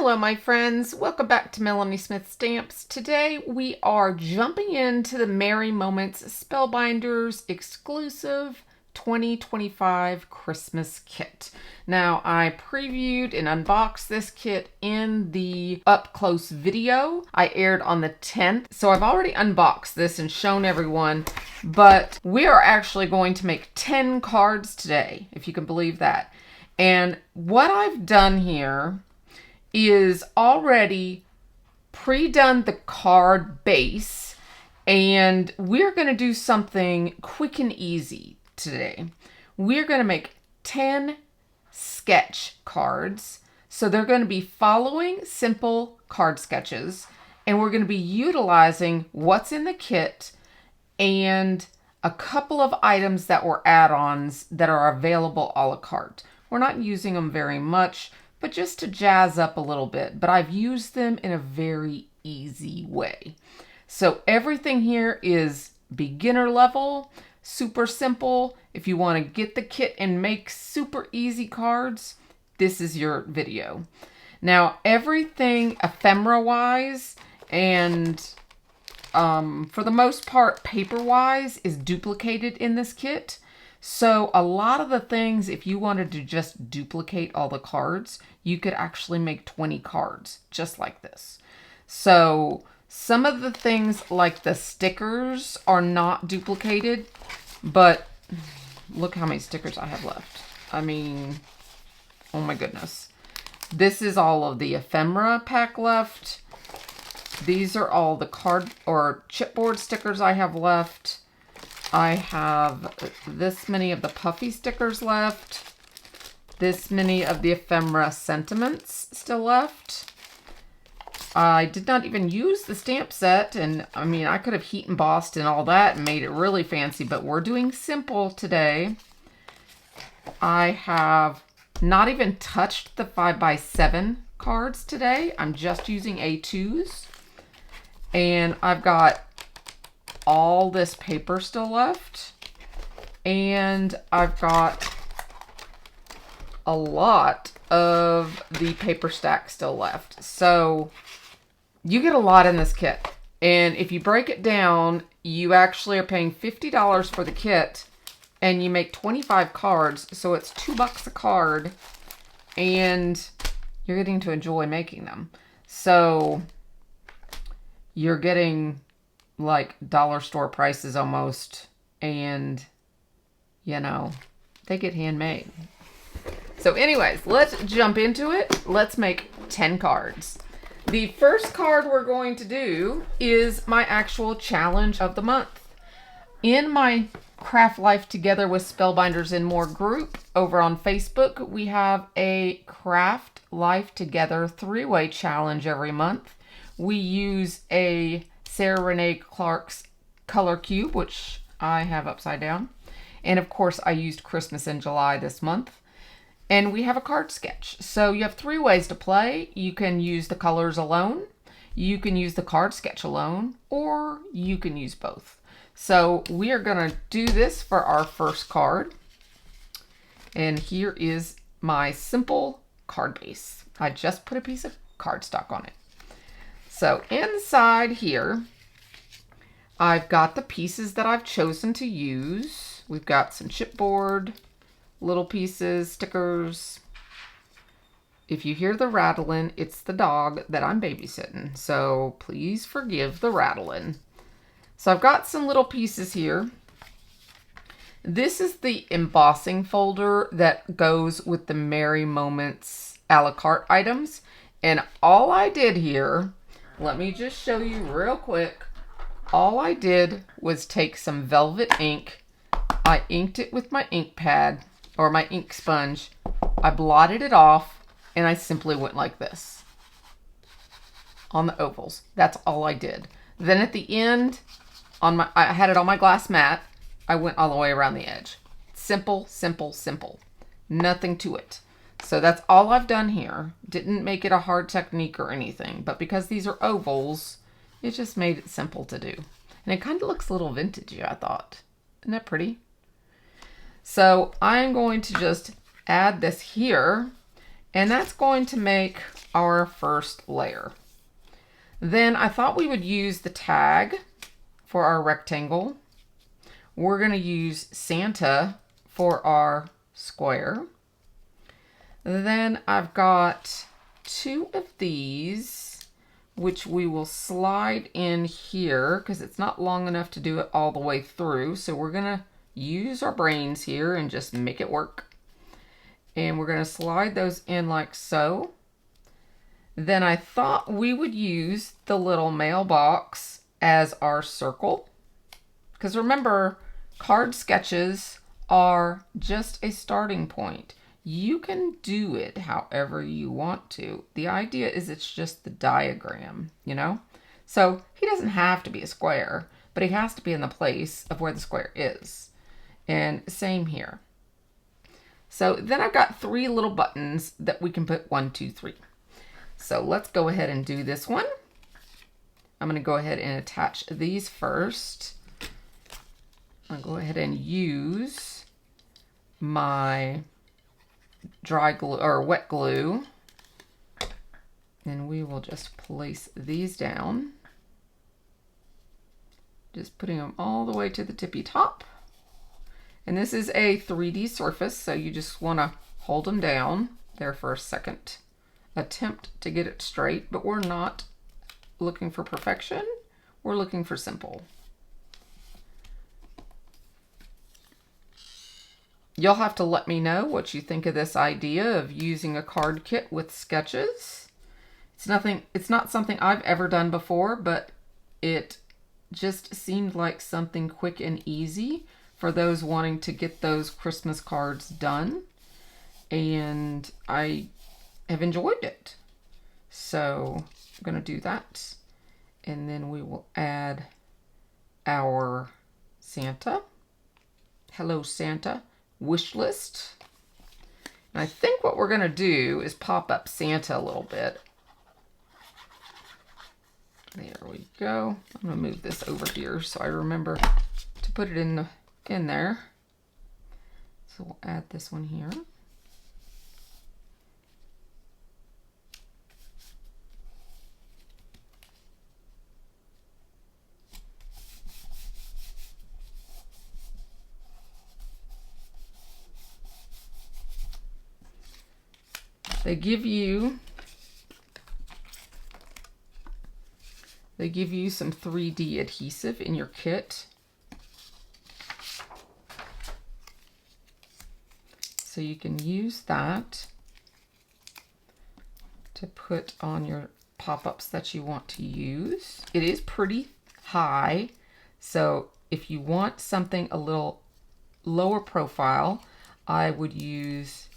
Hello my friends, welcome back to Melanie Smith Stamps. Today we are jumping into the Merry Moments Spellbinders exclusive 2025 Christmas kit. Now I previewed and unboxed this kit in the up close video I aired on the 10th. So I've already unboxed this and shown everyone, but we are actually going to make 10 cards today, if you can believe that. And what I've done here is already pre-done the card base, and we're going to do something quick and easy today. We're going to make 10 sketch cards. So they're going to be following simple card sketches, and we're going to be utilizing what's in the kit and a couple of items that were add-ons that are available a la carte. We're not using them very much, but just to jazz up a little bit. But I've used them in a very easy way. So everything here is beginner level, super simple. If you want to get the kit and make super easy cards, this is your video. Now everything ephemera-wise and for the most part paper-wise is duplicated in this kit. So a lot of the things, if you wanted to just duplicate all the cards, you could actually make 20 cards just like this. So some of the things like the stickers are not duplicated, but look how many stickers I have left. I mean, oh my goodness. This is all of the ephemera pack left. These are all the card or chipboard stickers I have left. I have this many of the puffy stickers left. This many of the ephemera sentiments still left. I did not even use the stamp set, and I mean I could have heat embossed and all that and made it really fancy, but we're doing simple today. I have not even touched the 5x7 cards today. I'm just using A2s. And I've got all this paper still left, and I've got a lot of the paper stack still left. So you get a lot in this kit, and if you break it down, you actually are paying $50 for the kit and you make 25 cards, so it's $2 a card, and you're getting to enjoy making them. So you're getting like dollar store prices almost, and you know, they get handmade. So anyways, let's jump into it. Let's make 10 cards. The first card we're going to do is my actual challenge of the month. In my Craft Life Together with Spellbinders and More group over on Facebook, we have a Craft Life Together 3-way challenge every month. We use a Sarah Renee Clark's color cube, which I have upside down. And of course I used Christmas in July this month. And we have a card sketch. So you have 3 ways to play. You can use the colors alone, you can use the card sketch alone, or you can use both. So we are gonna do this for our first card. And here is my simple card base. I just put a piece of cardstock on it. So inside here, I've got the pieces that I've chosen to use. We've got some chipboard, little pieces, stickers. If you hear the rattling, it's the dog that I'm babysitting, so please forgive the rattling. So I've got some little pieces here. This is the embossing folder that goes with the Merry Moments a la carte items. And all I did here, let me just show you real quick. All I did was take some velvet ink. I inked it with my ink pad or my ink sponge. I blotted it off, and I simply went like this on the ovals. That's all I did. Then at the end, I had it on my glass mat. I went all the way around the edge. Simple, simple, simple. Nothing to it. So that's all I've done here. Didn't make it a hard technique or anything, but because these are ovals, it just made it simple to do. And it kind of looks a little vintagey, I thought. Isn't that pretty? So I'm going to just add this here, And that's going to make our first layer. Then I thought we would use the tag for our rectangle. We're going to use Santa for our square. Then I've got 2 of these, which we will slide in here because it's not long enough to do it all the way through. So we're going to use our brains here and just make it work. And we're going to slide those in like so. Then I thought we would use the little mailbox as our circle. Because remember, card sketches are just a starting point. You can do it however you want to. The idea is it's just the diagram, you know? So he doesn't have to be a square, but he has to be in the place of where the square is. And same here. So then I've got 3 little buttons that we can put 1, 2, 3. So let's go ahead and do this one. I'm going to go ahead and attach these first. I'll go ahead and use my dry glue or wet glue. And we will just place these down. Just putting them all the way to the tippy top. And this is a 3D surface, so you just want to hold them down there for a second. Attempt to get it straight, but we're not looking for perfection. We're looking for simple. You'll have to let me know what you think of this idea of using a card kit with sketches. It's not something I've ever done before, but it just seemed like something quick and easy for those wanting to get those Christmas cards done. And I have enjoyed it. So I'm going to do that. And then we will add our Santa. Hello, Santa wish list. And I think what we're going to do is pop up Santa a little bit. There we go. I'm going to move this over here so I remember to put it in there. So we'll add this one here. They give you some 3D adhesive in your kit. So you can use that to put on your pop-ups that you want to use. It is pretty high, so if you want something a little lower profile, I would use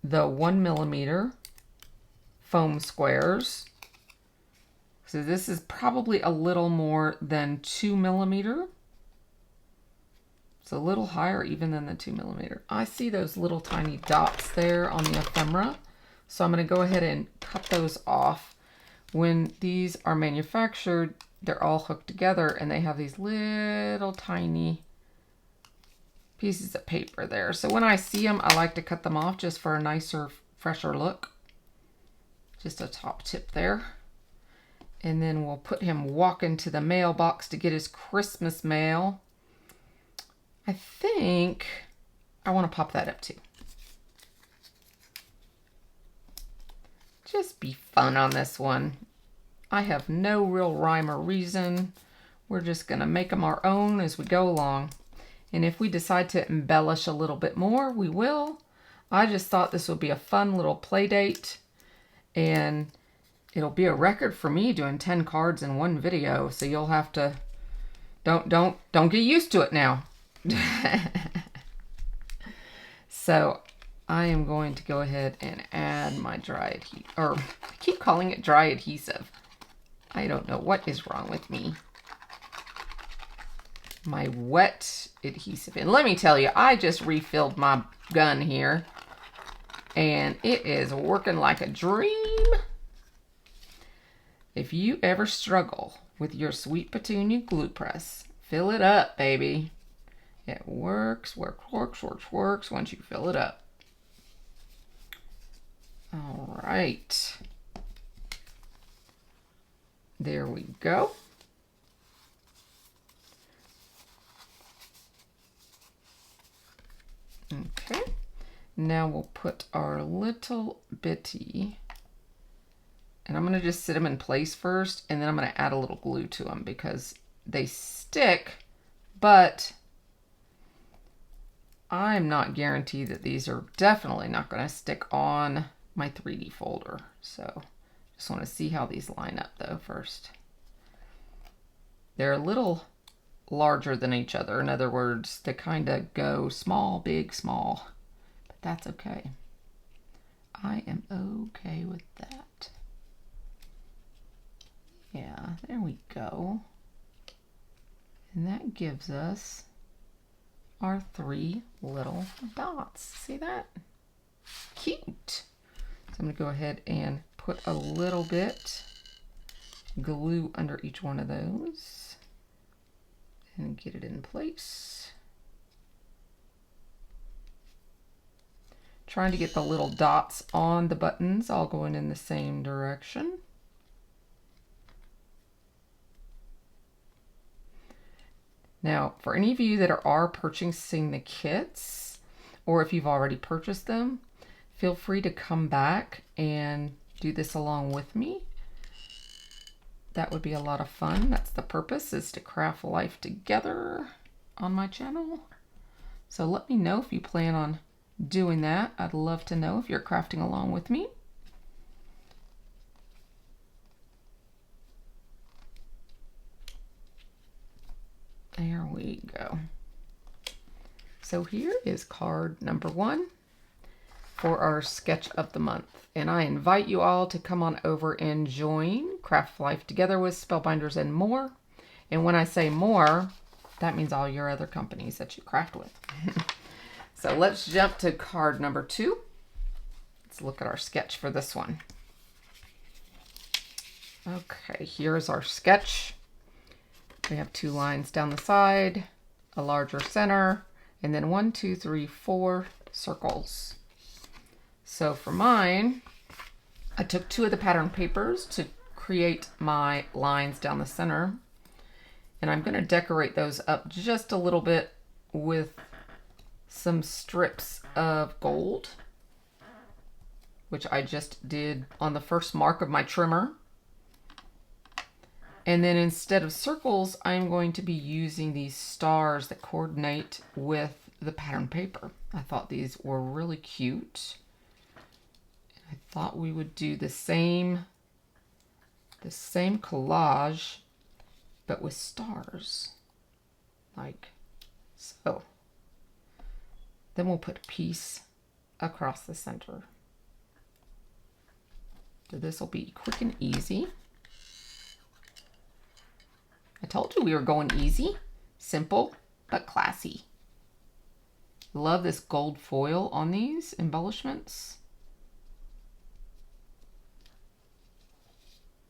the 1mm foam squares. So this is probably a little more than 2mm. It's a little higher even than the 2mm. I see those little tiny dots there on the ephemera. So I'm going to go ahead and cut those off. When these are manufactured, they're all hooked together and they have these little tiny pieces of paper there. So when I see them, I like to cut them off just for a nicer, fresher look. Just a top tip there. And then we'll put him walking to the mailbox to get his Christmas mail. I think I want to pop that up too. Just be fun on this one. I have no real rhyme or reason. We're just going to make them our own as we go along. And if we decide to embellish a little bit more, we will. I just thought this would be a fun little play date. And it'll be a record for me doing 10 cards in one video. So you'll have to, don't get used to it now. So I am going to go ahead and add my dry adhesive, or I keep calling it dry adhesive. I don't know what is wrong with me. My wet adhesive. And let me tell you, I just refilled my gun here and it is working like a dream. If you ever struggle with your Sweet Petunia glue press, fill it up, baby. It works once you fill it up. All right. There we go. Okay. Now we'll put our little bitty, and I'm going to just sit them in place first, and then I'm going to add a little glue to them because they stick, but I'm not guaranteed that these are definitely not going to stick on my 3D folder. So just want to see how these line up though first. They're a little larger than each other. In other words, they kind of go small, big, small, but that's okay. I am okay with that. Yeah, there we go. And that gives us our 3 little dots. See that? Cute. So I'm going to go ahead and put a little bit glue under each one of those and get it in place. Trying to get the little dots on the buttons all going in the same direction. Now, for any of you that are purchasing the kits, or if you've already purchased them, feel free to come back and do this along with me. That would be a lot of fun. That's the purpose, is to craft life together on my channel. So let me know if you plan on doing that. I'd love to know if you're crafting along with me. There we go. So here is card number 1 for our sketch of the month. And I invite you all to come on over and join Craft Life Together with Spellbinders and more. And when I say more, that means all your other companies that you craft with. So let's jump to card number 2. Let's look at our sketch for this one. Okay, here's our sketch. We have 2 lines down the side, a larger center, and then 1, 2, 3, 4 circles. So for mine, I took 2 of the pattern papers to create my lines down the center, and I'm going to decorate those up just a little bit with some strips of gold, which I just did on the first mark of my trimmer. And then instead of circles, I'm going to be using these stars that coordinate with the pattern paper. I thought these were really cute. I thought we would do the same collage, but with stars, like so. Then we'll put a piece across the center. So this will be quick and easy. I told you we were going easy, simple, but classy. Love this gold foil on these embellishments.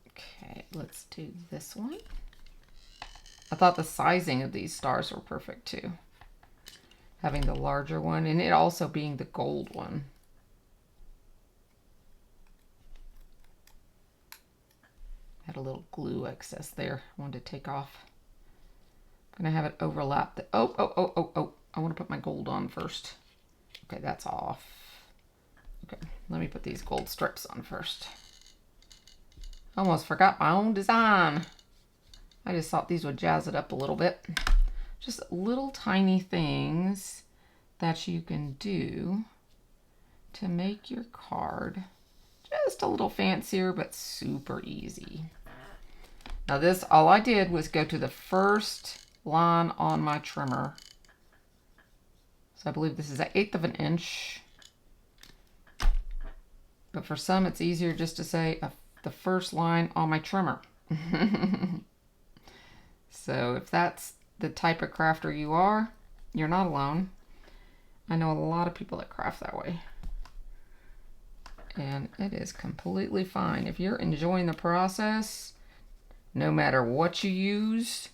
Okay, let's do this one. I thought the sizing of these stars were perfect too. Having the larger one and it also being the gold one. Had a little glue excess there. I wanted to take off. I'm gonna have it overlap the, oh. I want to put my gold on first. Okay, that's off. Okay, let me put these gold strips on first. Almost forgot my own design. I just thought these would jazz it up a little bit. Just little tiny things that you can do to make your card just a little fancier, but super easy. Now this, all I did was go to the first line on my trimmer. So I believe this is 1/8 of an inch. But for some, it's easier just to say the first line on my trimmer. So if that's the type of crafter you are, you're not alone. I know a lot of people that craft that way. And it is completely fine. If you're enjoying the process, no matter what you use,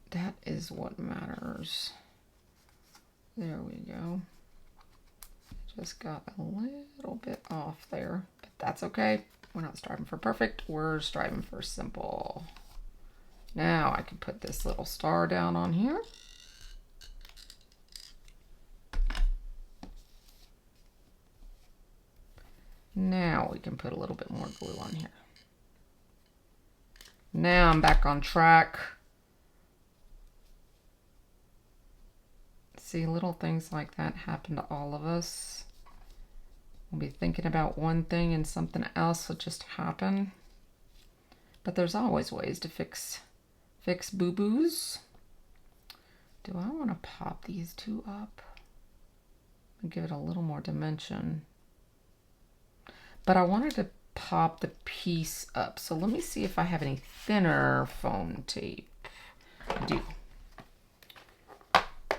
that is what matters. There we go. Just got a little bit off there, but that's okay. We're not striving for perfect, we're striving for simple. Now I can put this little star down on here. Now we can put a little bit more glue on here. Now I'm back on track. See, little things like that happen to all of us. We'll be thinking about one thing and something else will just happen. But there's always ways to fix boo-boos. Do I want to pop these two up and give it a little more dimension? But I wanted to pop the piece up. So let me see if I have any thinner foam tape. I do.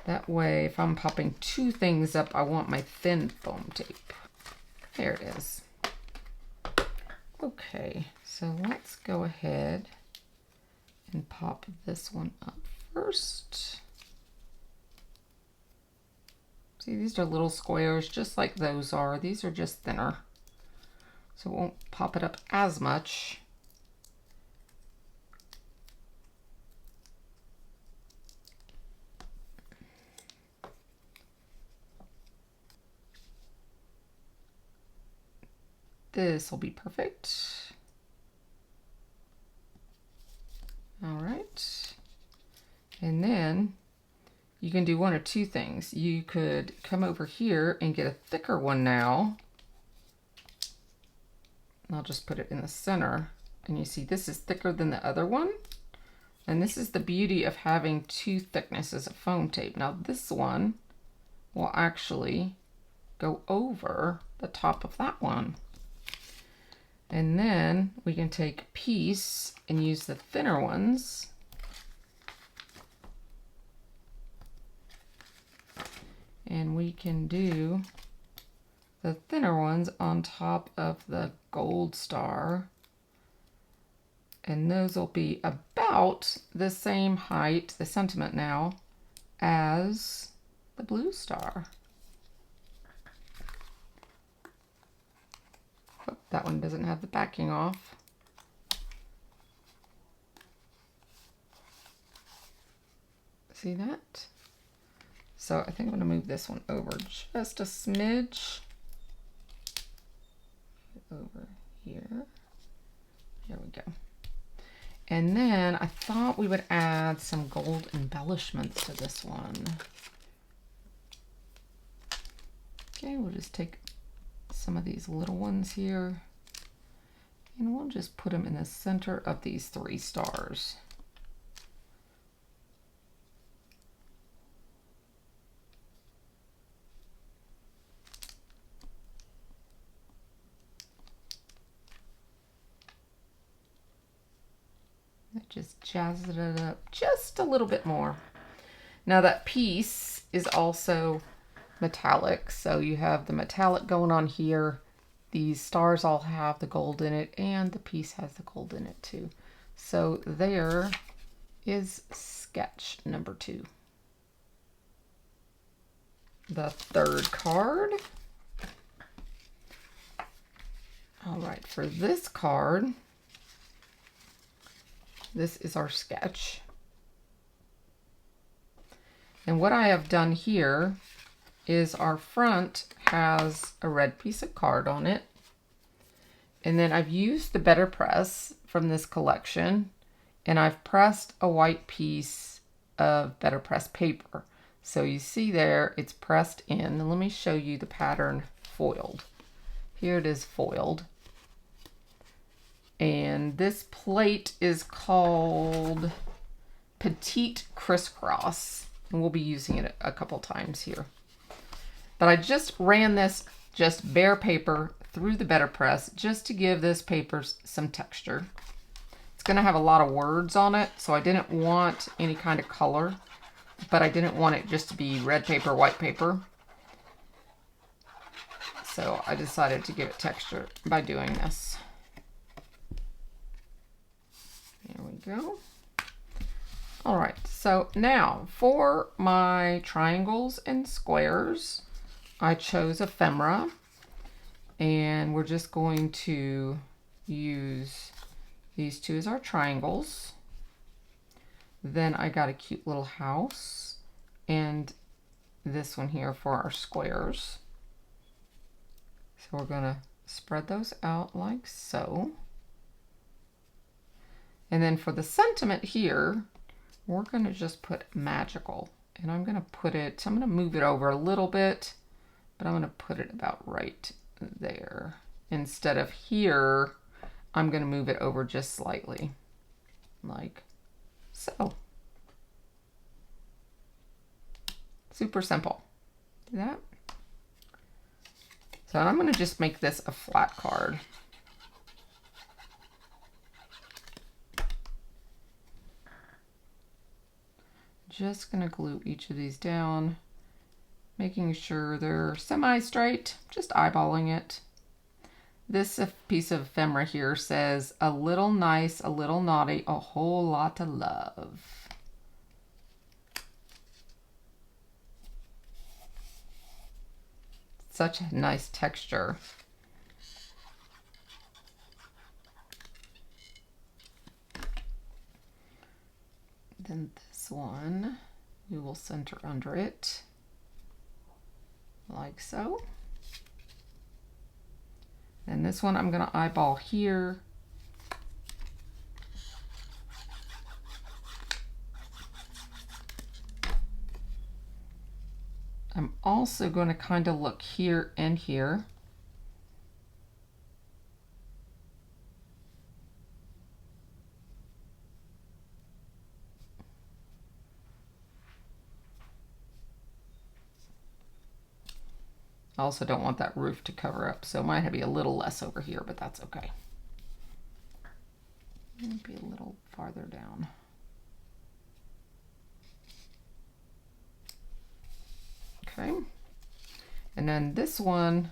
That way, if I'm popping two things up, I want my thin foam tape. There it is. Okay, so let's go ahead and pop this one up first. See, these are little squares just like those are. These are just thinner. So it won't pop it up as much. This will be perfect. All right. And then you can do one or two things. You could come over here and get a thicker one now. I'll just put it in the center. And you see this is thicker than the other one. And this is the beauty of having two thicknesses of foam tape. Now this one will actually go over the top of that one. And then we can take a piece and use the thinner ones. And we can do the thinner ones on top of the gold star. And those will be about the same height, the sentiment now, as the blue star. Oh, that one doesn't have the backing off. See that? So I think I'm going to move this one over just a smidge. Over here. There we go. And then I thought we would add some gold embellishments to this one. Okay, we'll just take some of these little ones here and we'll just put them in the center of these three stars. That just jazzes it up just a little bit more. Now that piece is also metallic, so you have the metallic going on here. These stars all have the gold in it, and the piece has the gold in it too. So there is sketch number 2. The third card. All right, for this card, this is our sketch. And what I have done here is our front has a red piece of card on it. And then I've used the BetterPress from this collection, and I've pressed a white piece of BetterPress paper. So you see there, it's pressed in. And let me show you the pattern foiled. Here it is foiled. And this plate is called Petite Crisscross, and we'll be using it a couple times here. But I just ran this just bare paper through the BetterPress just to give this paper some texture. It's going to have a lot of words on it, so I didn't want any kind of color, but I didn't want it just to be red paper, white paper. So I decided to give it texture by doing this. There we go. All right, so now for my triangles and squares, I chose ephemera, and we're just going to use these two as our triangles. Then I got a cute little house and this one here for our squares. So we're gonna spread those out like so. And then for the sentiment here, we're gonna just put magical. And I'm gonna put it, so I'm gonna move it over a little bit, but I'm gonna put it about right there. Instead of here, I'm gonna move it over just slightly, like so. Super simple. Do that. So I'm gonna just make this a flat card. Just gonna glue each of these down, making sure they're semi-straight, just eyeballing it. This piece of ephemera here says, a little nice, a little naughty, a whole lot of love. Such a nice texture. Then this one, we will center under it, like so. And this one I'm gonna eyeball here. I'm also going to kind of look here and here. I also don't want that roof to cover up, so it might be a little less over here, but that's okay. Maybe a little farther down. Okay, and then this one,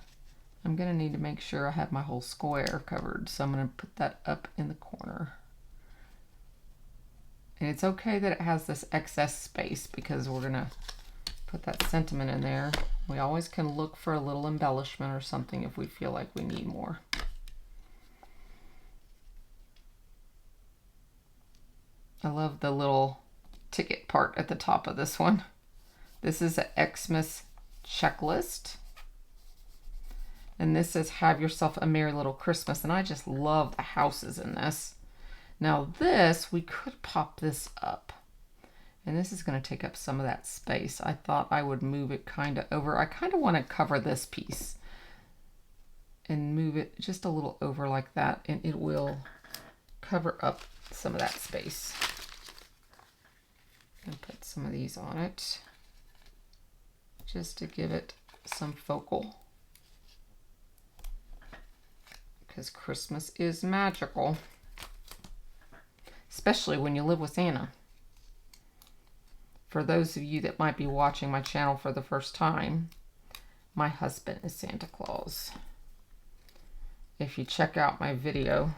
I'm gonna need to make sure I have my whole square covered, so I'm gonna put that up in the corner. And it's okay that it has this excess space because we're gonna put that sentiment in there. We always can look for a little embellishment or something if we feel like we need more. I love the little ticket part at the top of this one. This is an Xmas checklist. And this says, have yourself a merry little Christmas. And I just love the houses in this. Now this, we could pop this up. And this is going to take up some of that space. I thought I would move it kind of over. I kind of want to cover this piece and move it just a little over like that. And it will cover up some of that space. And put some of these on it, just to give it some focal, because Christmas is magical, especially when you live with Santa. For those of you that might be watching my channel for the first time, my husband is Santa Claus. If you check out my video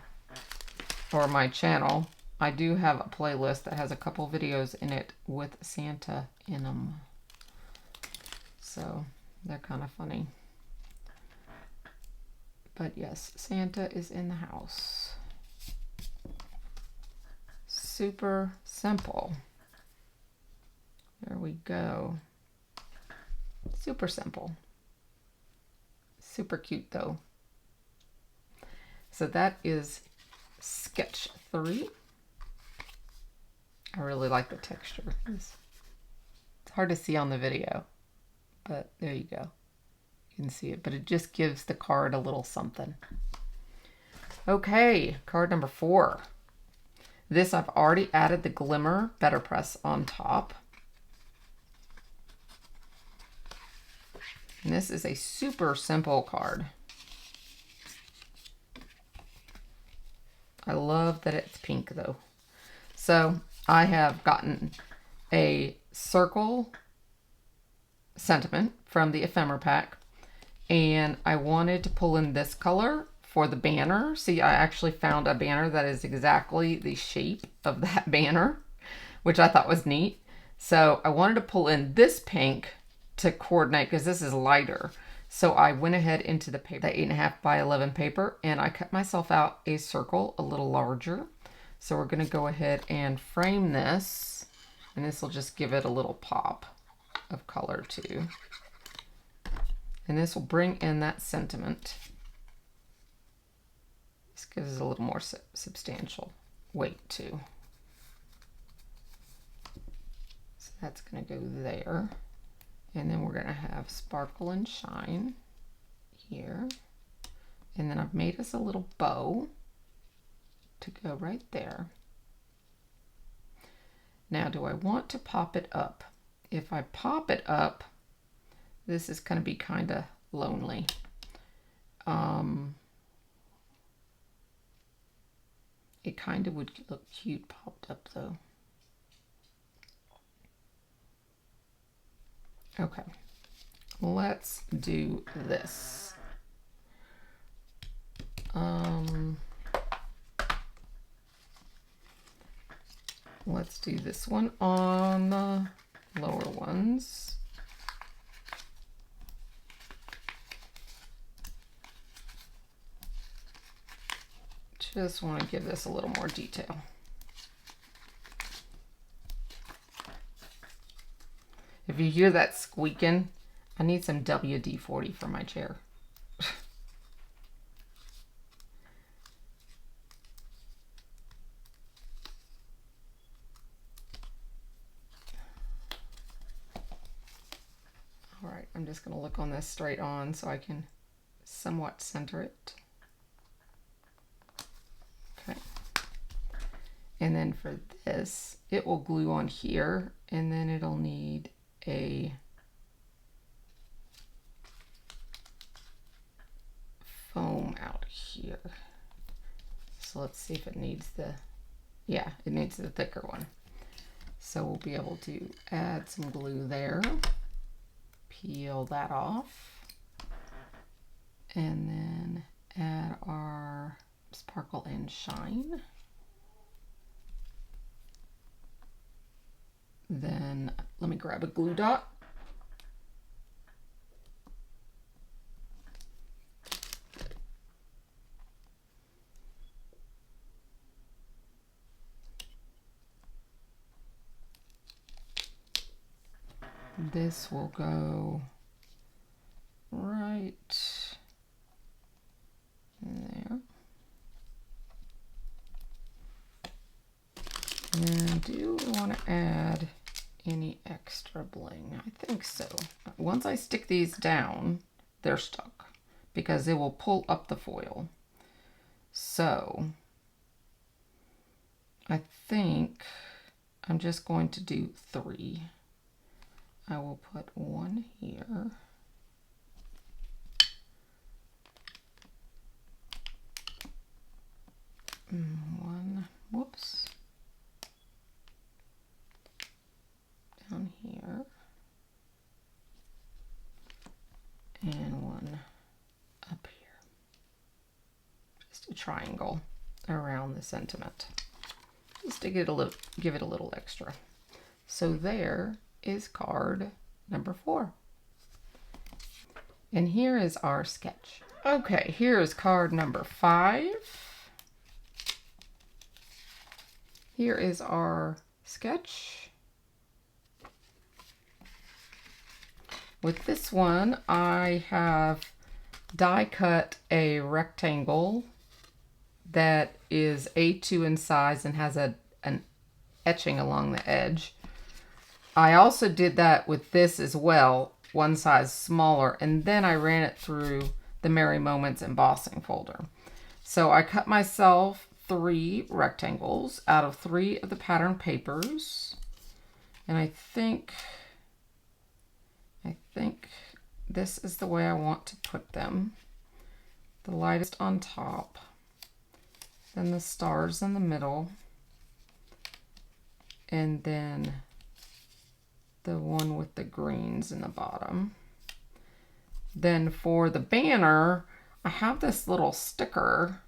or my channel, I do have a playlist that has a couple videos in it with Santa in them. So they're kind of funny. But yes, Santa is in the house. Super simple. There we go. Super simple. Super cute though. So that is sketch 3. I really like the texture. It's hard to see on the video, but there you go. You can see it, but it just gives the card a little something. Okay, card number 4. This I've already added the glimmer BetterPress on top. And this is a super simple card. I love that it's pink though. So I have gotten a circle sentiment from the ephemera pack, and I wanted to pull in this color for the banner. See, I actually found a banner that is exactly the shape of that banner, which I thought was neat. So I wanted to pull in this pink to coordinate because this is lighter. So I went ahead into the paper, the 8.5 by 11 paper, and I cut myself out a circle a little larger. So we're going to go ahead and frame this, and this will just give it a little pop of color too. And this will bring in that sentiment. This gives it a little more substantial weight too. So that's going to go there. And then we're going to have sparkle and shine here. And then I've made us a little bow to go right there. Now, do I want to pop it up? If I pop it up, this is going to be kind of lonely. It kind of would look cute popped up though. Okay, let's do this. Let's do this one on the lower ones. Just want to give this a little more detail. If you hear that squeaking, I need some WD-40 for my chair. All right, I'm just going to look on this straight on so I can somewhat center it. Okay. And then for this, it will glue on here, and then it'll need a foam out here. So let's see if it needs the, yeah, it needs the thicker one. So we'll be able to add some glue there, peel that off, and then add our sparkle and shine. Then let me grab a glue dot. This will go right there. And do we want to add any extra bling? I think so. Once I stick these down, they're stuck because it will pull up the foil. So I think I'm just going to do 3. I will put 1 here. One, whoops. Down here. And 1 up here. Just a triangle around the sentiment. Just to get a little, give it a little extra. So there is card number 4. And here is our sketch. Okay, here is card number 5. Here is our sketch. With this one, I have die cut a rectangle that is A2 in size and has an etching along the edge. I also did that with this as well, one size smaller, and then I ran it through the Merry Moments embossing folder. So I cut myself 3 rectangles out of 3 of the pattern papers, and I think this is the way I want to put them. The lightest on top, then the stars in the middle, and then the one with the greens in the bottom. Then for the banner, I have this little sticker,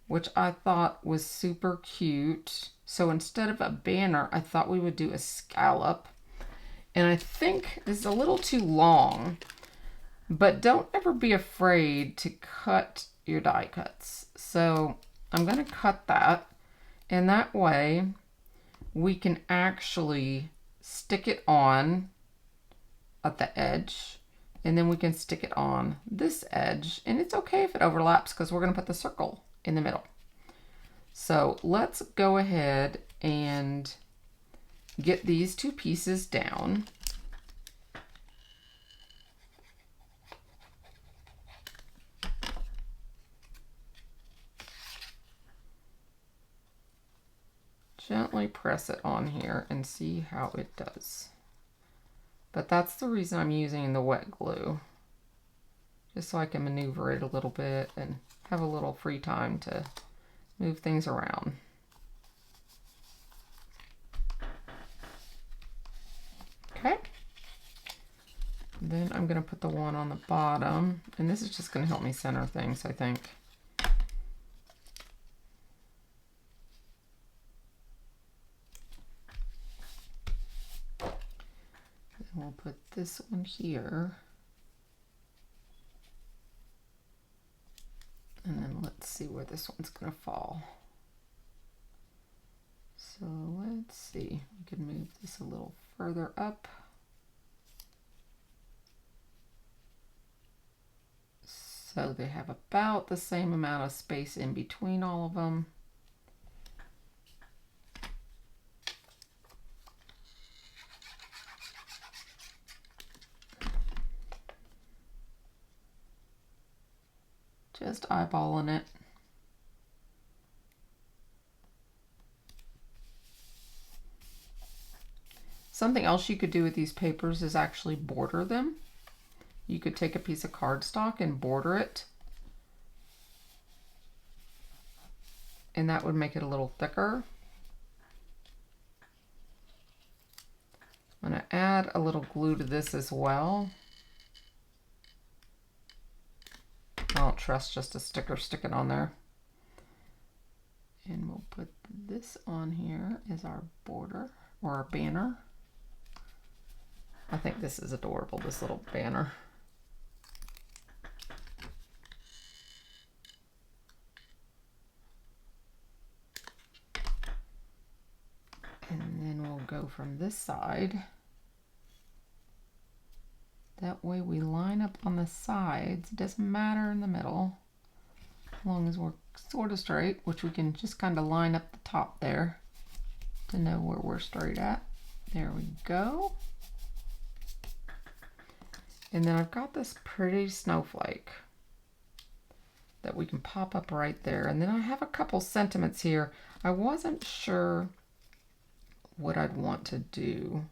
which I thought was super cute. So instead of a banner, I thought we would do a scallop. And I think this is a little too long. But don't ever be afraid to cut your die cuts. So I'm going to cut that, and that way we can actually stick it on at the edge, and then we can stick it on this edge, and it's okay if it overlaps because we're going to put the circle in the middle. So let's go ahead and get these two pieces down. Gently press it on here and see how it does. But that's the reason I'm using the wet glue, just so I can maneuver it a little bit and have a little free time to move things around. Okay. Then I'm going to put the one on the bottom, and this is just going to help me center things, I think. We'll put this one here. And then let's see where this one's going to fall. So let's see. We can move this a little further up. So they have about the same amount of space in between all of them. Just eyeballing it. Something else you could do with these papers is actually border them. You could take a piece of cardstock and border it, and that would make it a little thicker. I'm going to add a little glue to this as well. I don't trust just a sticker sticking on there. And we'll put this on here as our border or our banner. I think this is adorable, this little banner. And then we'll go from this side. That way we line up on the sides. It doesn't matter in the middle, as long as we're sort of straight, which we can just kind of line up the top there to know where we're straight at. There we go. And then I've got this pretty snowflake that we can pop up right there. And then I have a couple sentiments here. I wasn't sure what I'd want to do.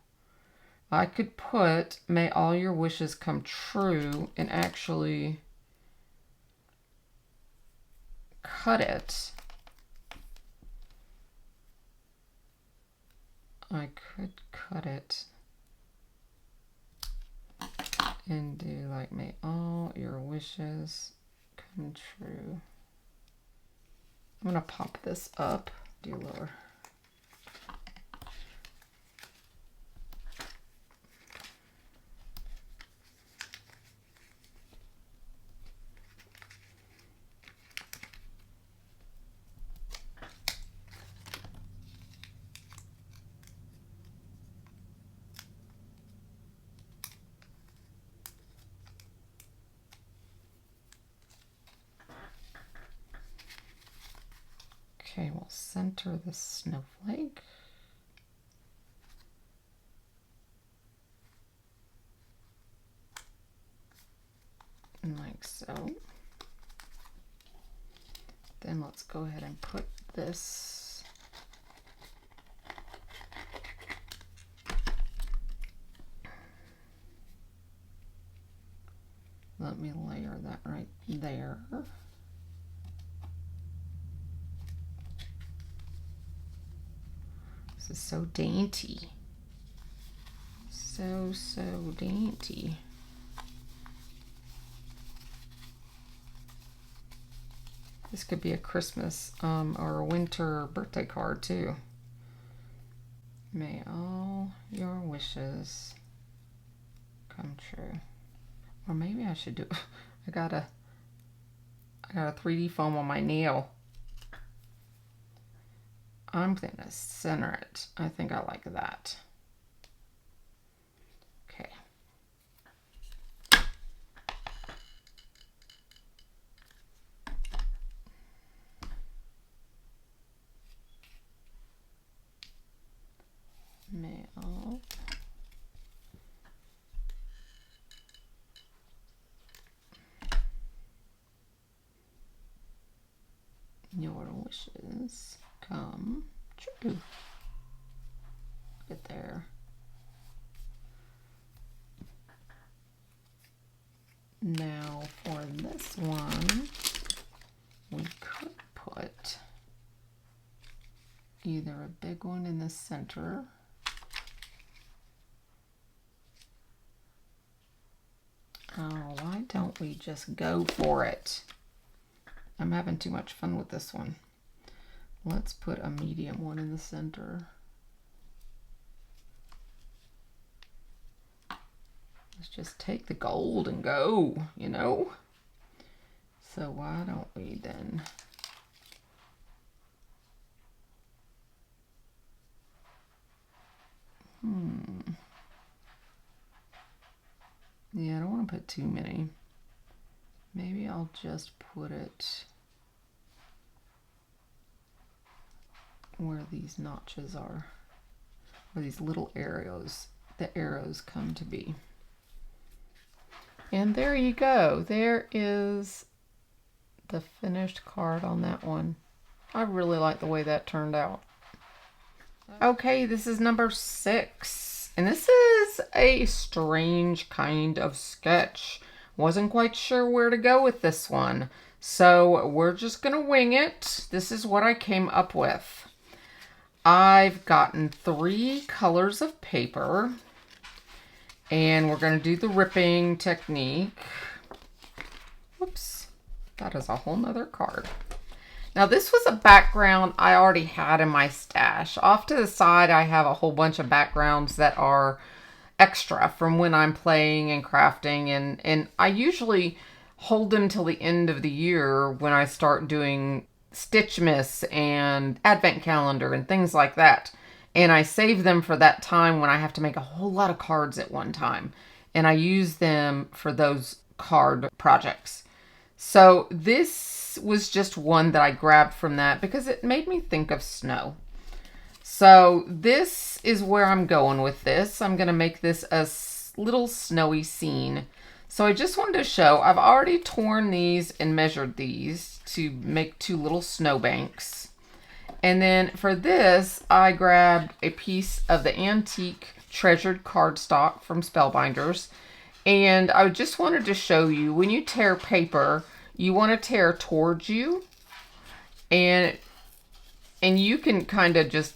I could put "May all your wishes come true" and actually cut it. I could cut it and do like "May all your wishes come true." I'm gonna pop this up, dear Lord. Okay, we'll center the snowflake. Like so. Then let's go ahead and put this let me layer that right there. This is so dainty. So dainty. This could be a Christmas or a winter birthday card too. May all your wishes come true. Or maybe I should do, I got a 3D foam on my nail. I'm gonna center it. I think I like that. Okay. Mail. Your wishes come true. Get there. Now for this one, we could put either a big one in the center Oh, why don't we just go for it? I'm having too much fun with this one. Let's put a medium one in the center. Let's just take the gold and go, you know? So why don't we then... Yeah, I don't want to put too many. Maybe I'll just put it where these notches are, where these little arrows, the arrows come to be. And there you go. There is the finished card on that one. I really like the way that turned out. Okay, this is number 6. And this is a strange kind of sketch. Wasn't quite sure where to go with this one. So we're just gonna wing it. This is what I came up with. I've gotten 3 colors of paper. And we're gonna do the ripping technique. Whoops, that is a whole nother card. Now this was a background I already had in my stash. Off to the side I have a whole bunch of backgrounds that are extra from when I'm playing and crafting, and I usually hold them till the end of the year when I start doing Stitchmas and Advent Calendar and things like that. And I save them for that time when I have to make a whole lot of cards at one time. And I use them for those card projects. So this was just one that I grabbed from that because it made me think of snow. So this is where I'm going with this. I'm going to make this a little snowy scene. So I just wanted to show, I've already torn these and measured these to make 2 little snowbanks. And then for this, I grabbed a piece of the antique treasured cardstock from Spellbinders. And I just wanted to show you, when you tear paper, you want to tear towards you. And you can kind of just,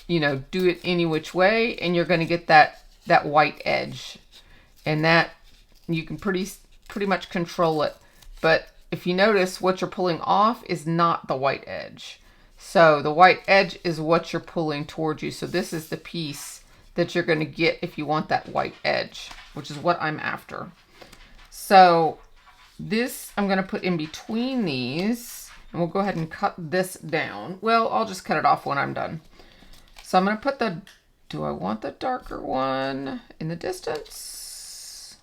you know, do it any which way. And you're going to get that white edge. And that, you can pretty much control it. But if you notice, what you're pulling off is not the white edge. So the white edge is what you're pulling towards you. So this is the piece that you're going to get if you want that white edge, which is what I'm after. So this I'm going to put in between these, and we'll go ahead and cut this down. Well, I'll just cut it off when I'm done. So I'm going to put the, do I want the darker one in the distance?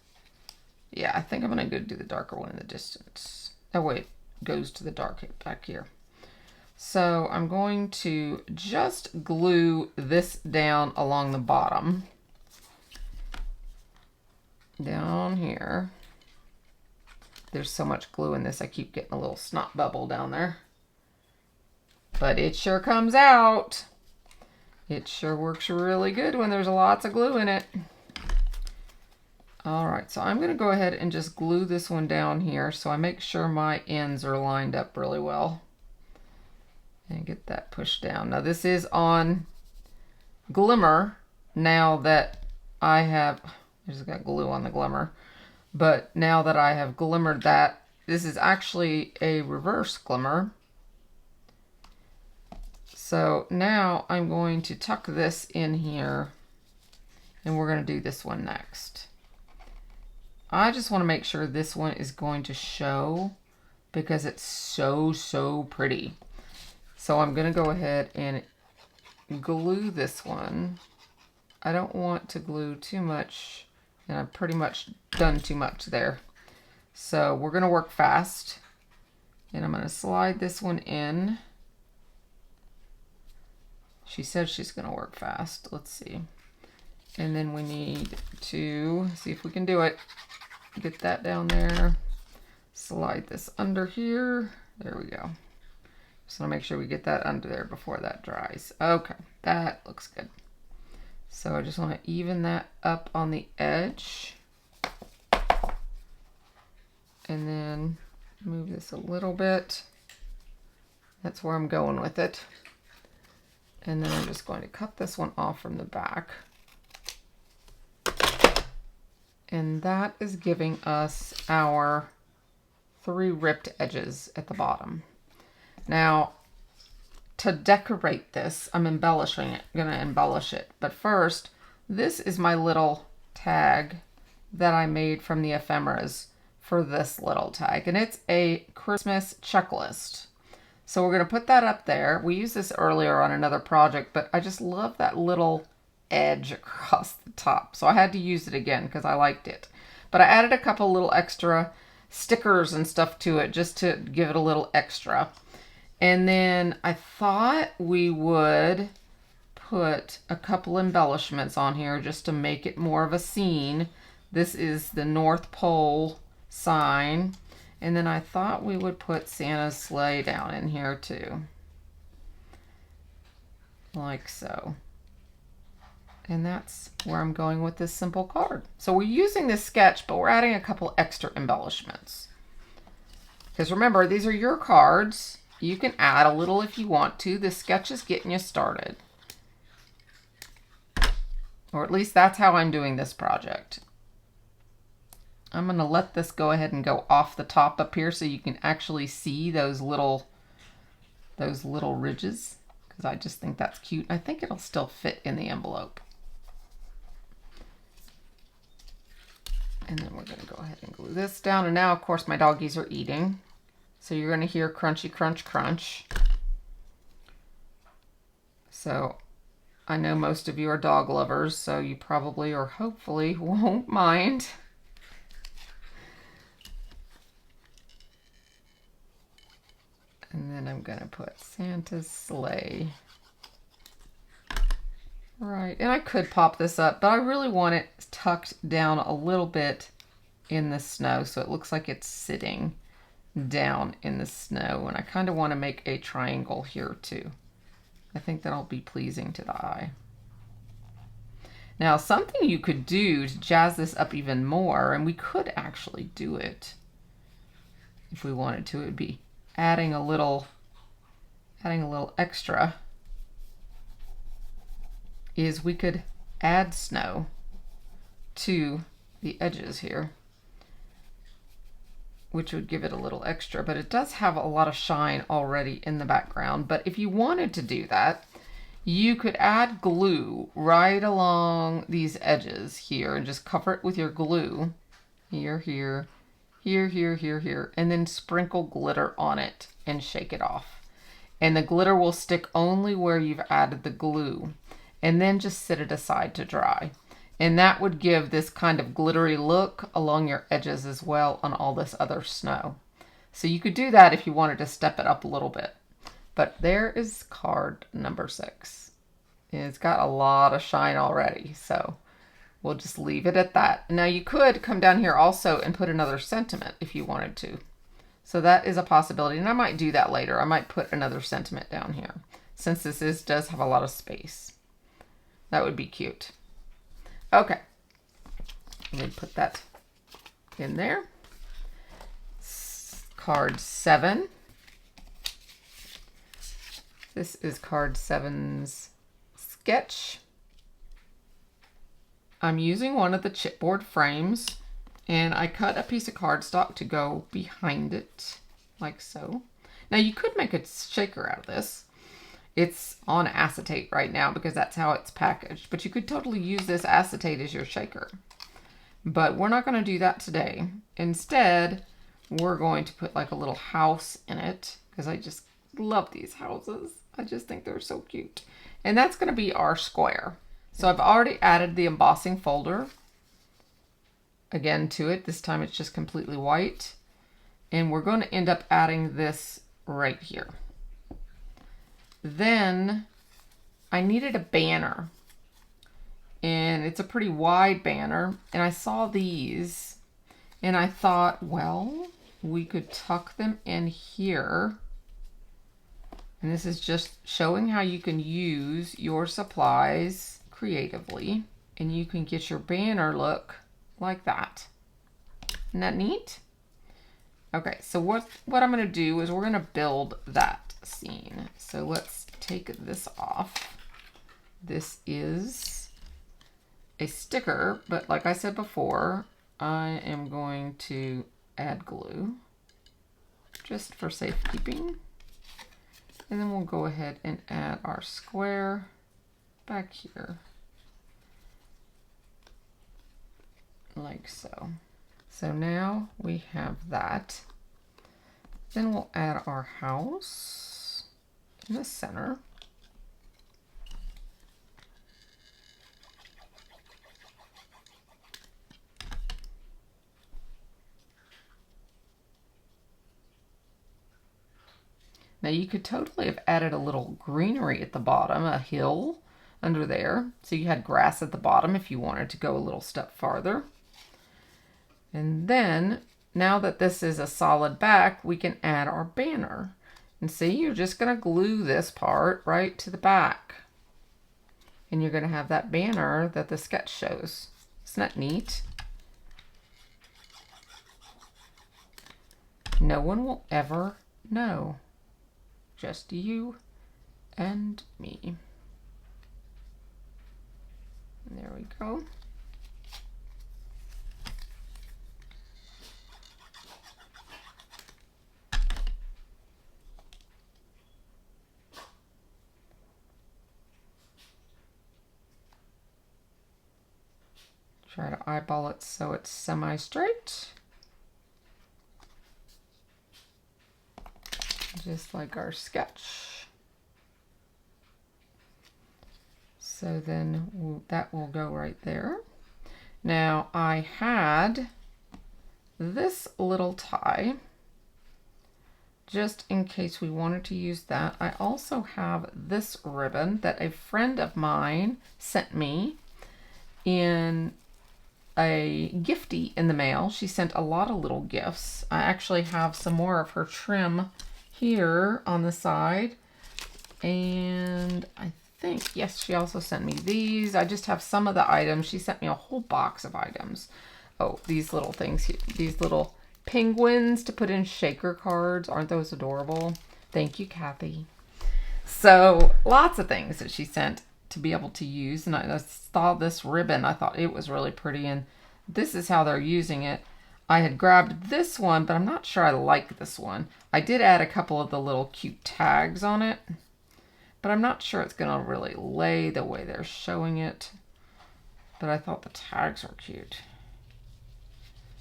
Yeah, I think I'm going to go do the darker one in the distance. That way it goes to the dark back here. So I'm going to just glue this down along the bottom. Down here. There's so much glue in this, I keep getting a little snot bubble down there. But it sure comes out. It sure works really good when there's lots of glue in it. Alright, so I'm going to go ahead and just glue this one down here so I make sure my ends are lined up really well. And get that pushed down. Now this is on glimmer now that I have, I just got glue on the glimmer. But now that I have glimmered that, this is actually a reverse glimmer. So now I'm going to tuck this in here, and we're going to do this one next. I just want to make sure this one is going to show because it's so pretty. So I'm going to go ahead and glue this one. I don't want to glue too much, and I've pretty much done too much there. So we're going to work fast, and I'm going to slide this one in. She said she's going to work fast. Let's see. And then we need to see if we can do it. Get that down there. Slide this under here. There we go. Just want to make sure we get that under there before that dries. Okay, that looks good. So I just want to even that up on the edge. And then move this a little bit. That's where I'm going with it. And then I'm just going to cut this one off from the back. And that is giving us our 3 ripped edges at the bottom. Now, to decorate this, I'm embellishing it. I'm going to embellish it. But first, this is my little tag that I made from the ephemeras for this little tag. And it's a Christmas checklist. So we're going to put that up there. We used this earlier on another project, but I just love that little edge across the top. So I had to use it again because I liked it. But I added a couple little extra stickers and stuff to it just to give it a little extra. And then I thought we would put a couple embellishments on here just to make it more of a scene. This is the North Pole sign. And then I thought we would put Santa's sleigh down in here too. Like so. And that's where I'm going with this simple card. So we're using this sketch, but we're adding a couple extra embellishments. Because remember, these are your cards. You can add a little if you want to. This sketch is getting you started. Or at least that's how I'm doing this project. I'm going to let this go ahead and go off the top up here so you can actually see those little ridges. Because I just think that's cute. I think it'll still fit in the envelope. And then we're going to go ahead and glue this down. And now, of course, my doggies are eating. So you're going to hear crunchy, crunch, crunch. So I know most of you are dog lovers, so you probably or hopefully won't mind. And then I'm going to put Santa's sleigh. Right, and I could pop this up, but I really want it tucked down a little bit in the snow so it looks like it's sitting down in the snow. And I kind of want to make a triangle here too. I think that'll be pleasing to the eye. Now, something you could do to jazz this up even more, and we could actually do it if we wanted to, it would be adding a little extra, is we could add snow to the edges here, which would give it a little extra, but it does have a lot of shine already in the background. But if you wanted to do that, you could add glue right along these edges here and just cover it with your glue here, here, here, here, here, here, and then sprinkle glitter on it and shake it off. And the glitter will stick only where you've added the glue, and then just set it aside to dry. And that would give this kind of glittery look along your edges as well on all this other snow. So you could do that if you wanted to step it up a little bit. But there is card number 6. It's got a lot of shine already, so we'll just leave it at that. Now you could come down here also and put another sentiment if you wanted to. So that is a possibility, and I might do that later. I might put another sentiment down here since this does have a lot of space. That would be cute. Okay, let me put that in there. Card 7. This is card 7's sketch. I'm using one of the chipboard frames, and I cut a piece of cardstock to go behind it, like so. Now you could make a shaker out of this. It's on acetate right now because that's how it's packaged, but you could totally use this acetate as your shaker. But we're not going to do that today. Instead, we're going to put like a little house in it because I just love these houses. I just think they're so cute. And that's going to be our square. So I've already added the embossing folder again to it. This time it's just completely white. And we're going to end up adding this right here. Then I needed a banner. And it's a pretty wide banner. And I saw these and I thought, well, we could tuck them in here. And this is just showing how you can use your supplies creatively. And you can get your banner look like that. Isn't that neat? Okay, so what I'm going to do is we're going to build that scene. So let's take this off. This is a sticker, but like I said before, I am going to add glue just for safekeeping. And then we'll go ahead and add our square back here, like so. So now we have that. Then we'll add our house in the center. Now you could totally have added a little greenery at the bottom, a hill under there. So you had grass at the bottom if you wanted to go a little step farther. And then, now that this is a solid back, we can add our banner. And see, you're just going to glue this part right to the back. And you're going to have that banner that the sketch shows. Isn't that neat? No one will ever know. Just you and me. And there we go. Try to eyeball it so it's semi-straight. Just like our sketch. So then that will go right there. Now I had this little tie just in case we wanted to use that. I also have this ribbon that a friend of mine sent me in a giftie in the mail. She sent a lot of little gifts. I actually have some more of her trim here on the side, and I think, yes, she also sent me these. I just have some of the items. She sent me a whole box of items. Oh, these little things here, these little penguins to put in shaker cards. Aren't those adorable? Thank you, Kathy. So lots of things that she sent to be able to use, and I saw this ribbon. I thought it was really pretty, and this is how they're using it. I had grabbed this one, but I'm not sure I like this one. I did add a couple of the little cute tags on it, but I'm not sure it's going to really lay the way they're showing it. But I thought the tags were cute.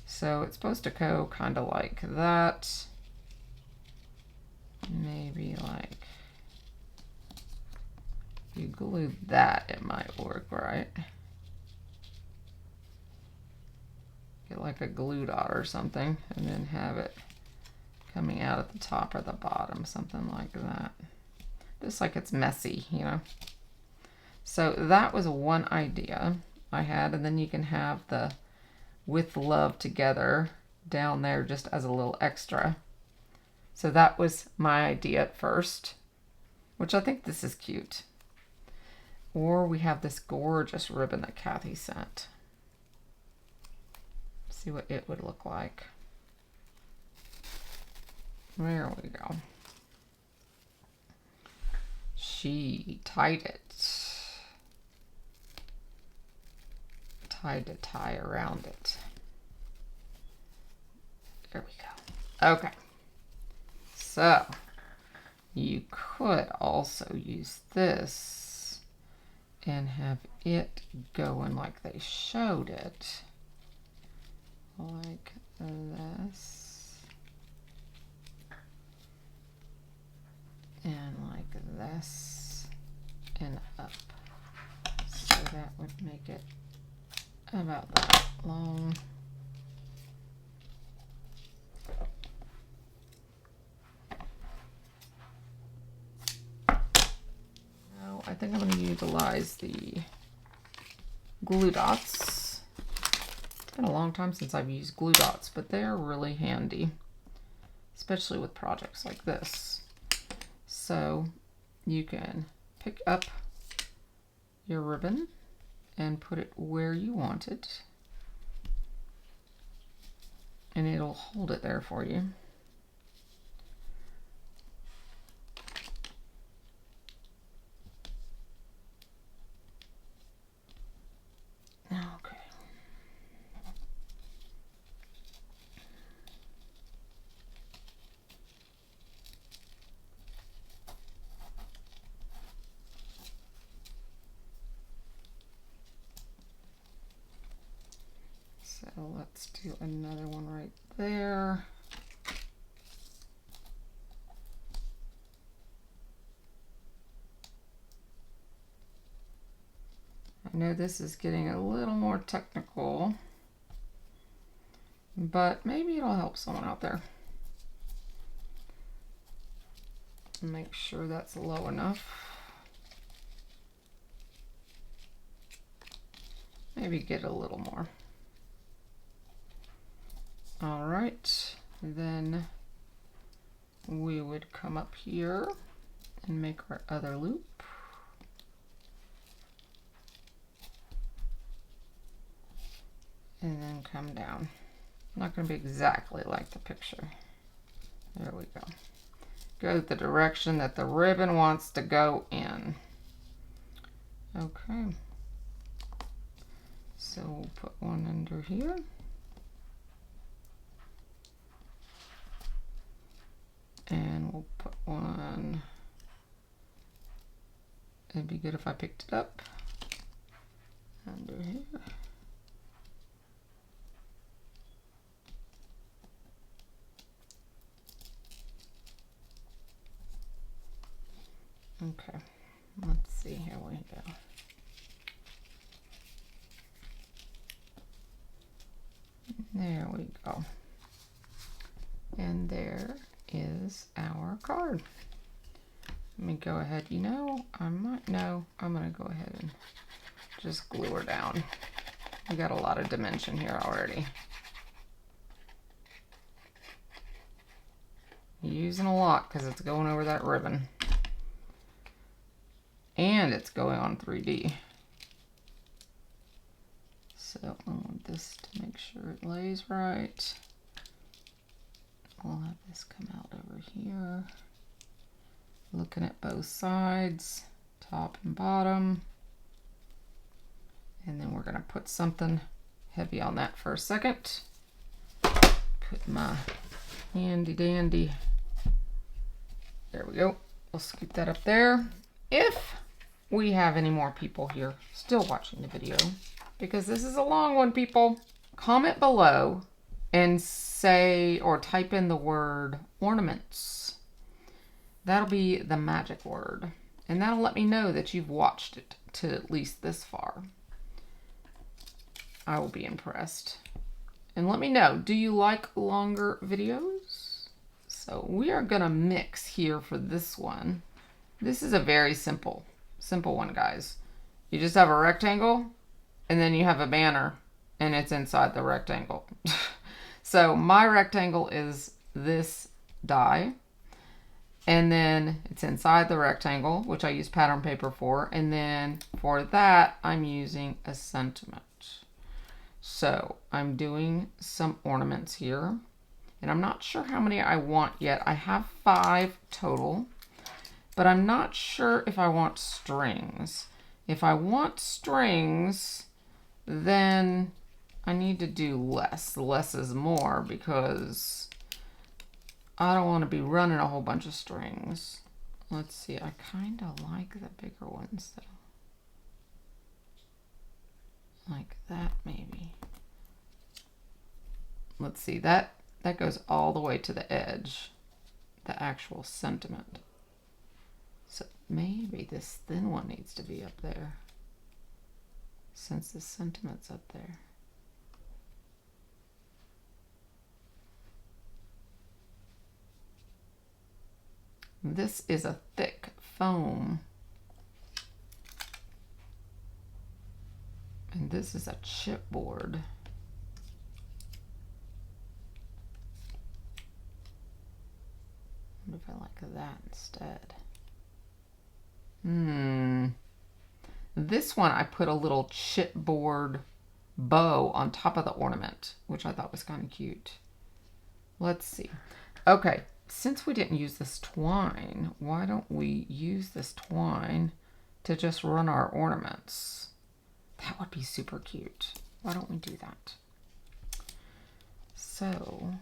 So it's supposed to go kind of like that. Maybe like, if you glue that, it might work, right? Get like a glue dot or something, and then have it coming out at the top or the bottom, something like that. Just like it's messy, you know. So that was one idea I had, and then you can have the with love together down there just as a little extra. So that was my idea at first, which I think this is cute. Or we have this gorgeous ribbon that Kathy sent. See what it would look like. There we go. She tied it. Tied a tie around it. There we go. Okay. So you could also use this and have it going like they showed it. like this, and like this, and up. So that would make it about that long. Now I think I'm going to utilize the glue dots. It's been a long time since I've used glue dots, but they're really handy, especially with projects like this. So you can pick up your ribbon and put it where you want it, and it'll hold it there for you. Okay. So let's do another one right there. I know this is getting a little more technical, but maybe it'll help someone out there. Make sure that's low enough. Maybe get a little more. All right, then we would come up here and make our other loop. And then come down. Not going to be exactly like the picture. There we go. Go the direction that the ribbon wants to go in. Okay. So we'll put one under here. And we'll put one. It'd be good if I picked it up under here. Okay, let's see, here we go. There we go. And there is our card. Let me go ahead, you know, I'm gonna go ahead and just glue her down. We got a lot of dimension here already. Using a lot because it's going over that ribbon. And it's going on 3D. So I want this to make sure it lays right. We'll have this come out over here. Looking at both sides, top and bottom. And then we're gonna put something heavy on that for a second. Put my handy dandy. There we go. We'll scoop that up there. If we have any more people here still watching the video, because this is a long one, people, comment below and say or type in the word ornaments. That'll be the magic word, and that'll let me know that you've watched it to at least this far. I will be impressed. And let me know, do you like longer videos? So we are gonna mix here for this one. This is a very simple one, guys. You just have a rectangle and then you have a banner and it's inside the rectangle. So my rectangle is this die, and then it's inside the rectangle, which I use pattern paper for, and then for that I'm using a sentiment. So I'm doing some ornaments here, and I'm not sure how many I want yet. I have 5 total, but I'm not sure if I want strings. If I want strings, then I need to do less. Less is more, because I don't want to be running a whole bunch of strings. Let's see, I kind of like the bigger ones though. Like that maybe. let's see, that goes all the way to the edge, the actual sentiment. So maybe this thin one needs to be up there, since the sentiment's up there. This is a thick foam, and this is a chipboard. I wonder if I like that instead. This one I put a little chipboard bow on top of the ornament, which I thought was kind of cute. Let's see. Okay, since we didn't use this twine, why don't we use this twine to just run our ornaments? That would be super cute. Why don't we do that? So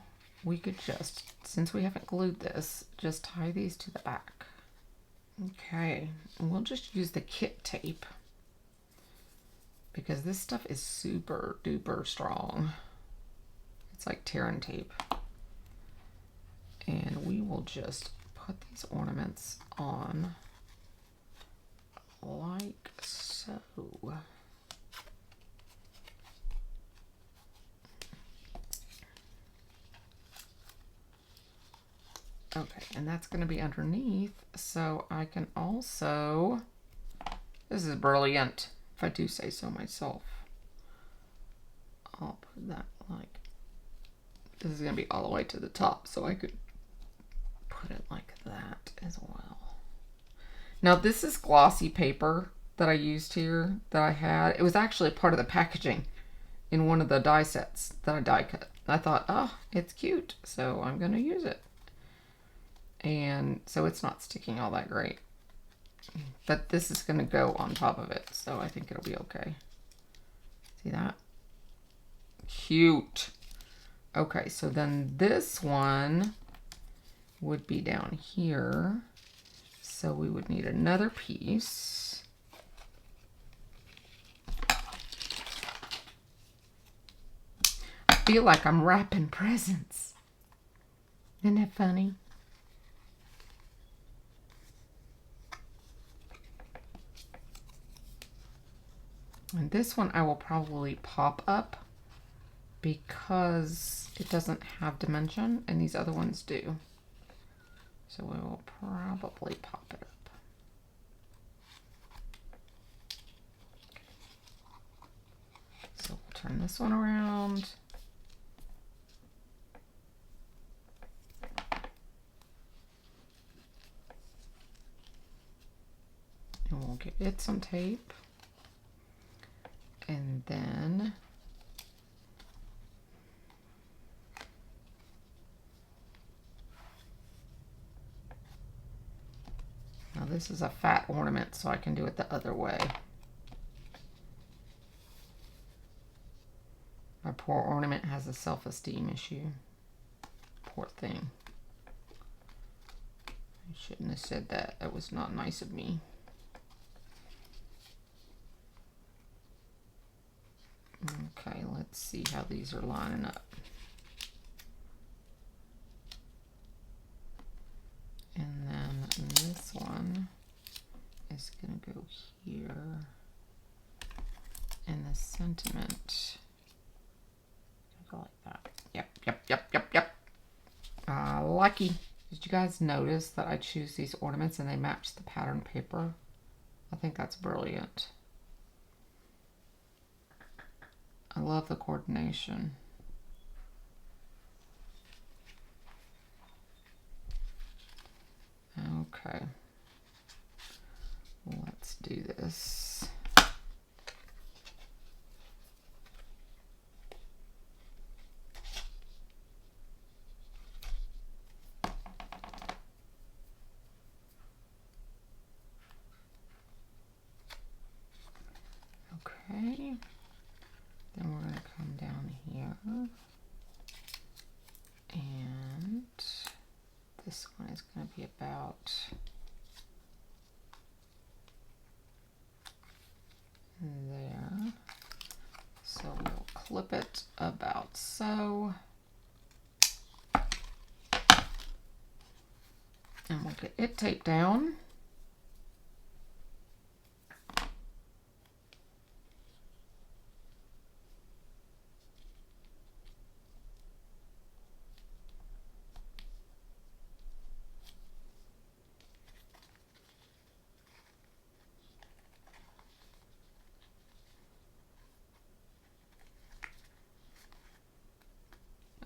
we could just, since we haven't glued this, just tie these to the back. Okay, and we'll just use the kit tape because this stuff is super duper strong. It's like tearing tape. And we will just put these ornaments on like so. Okay, and that's going to be underneath, so I can also, this is brilliant, if I do say so myself. I'll put that like, this is going to be all the way to the top, so I could put it like that as well. Now this is glossy paper that I used here, that I had. It was actually part of the packaging in one of the die sets that I die cut. I thought, oh, it's cute, so I'm going to use it. And so it's not sticking all that great. But this is going to go on top of it, so I think it'll be okay. See that? Cute. Okay, so then this one would be down here. So we would need another piece. I feel like I'm wrapping presents. Isn't that funny? And this one I will probably pop up because it doesn't have dimension and these other ones do. So we will probably pop it up. So we'll turn this one around. And we'll give it some tape. And then now this is a fat ornament, so I can do it the other way. My poor ornament has a self-esteem issue. Poor thing. I shouldn't have said that. That was not nice of me. Okay, let's see how these are lining up. And then this one is going to go here. And the sentiment, go like that. Yep. Lucky. Did you guys notice that I choose these ornaments and they match the pattern paper? I think that's brilliant. I love the coordination. Okay. Let's do this. Okay. Then we're going to come down here, and this one is going to be about there. So we'll clip it about so. And we'll get it taped down.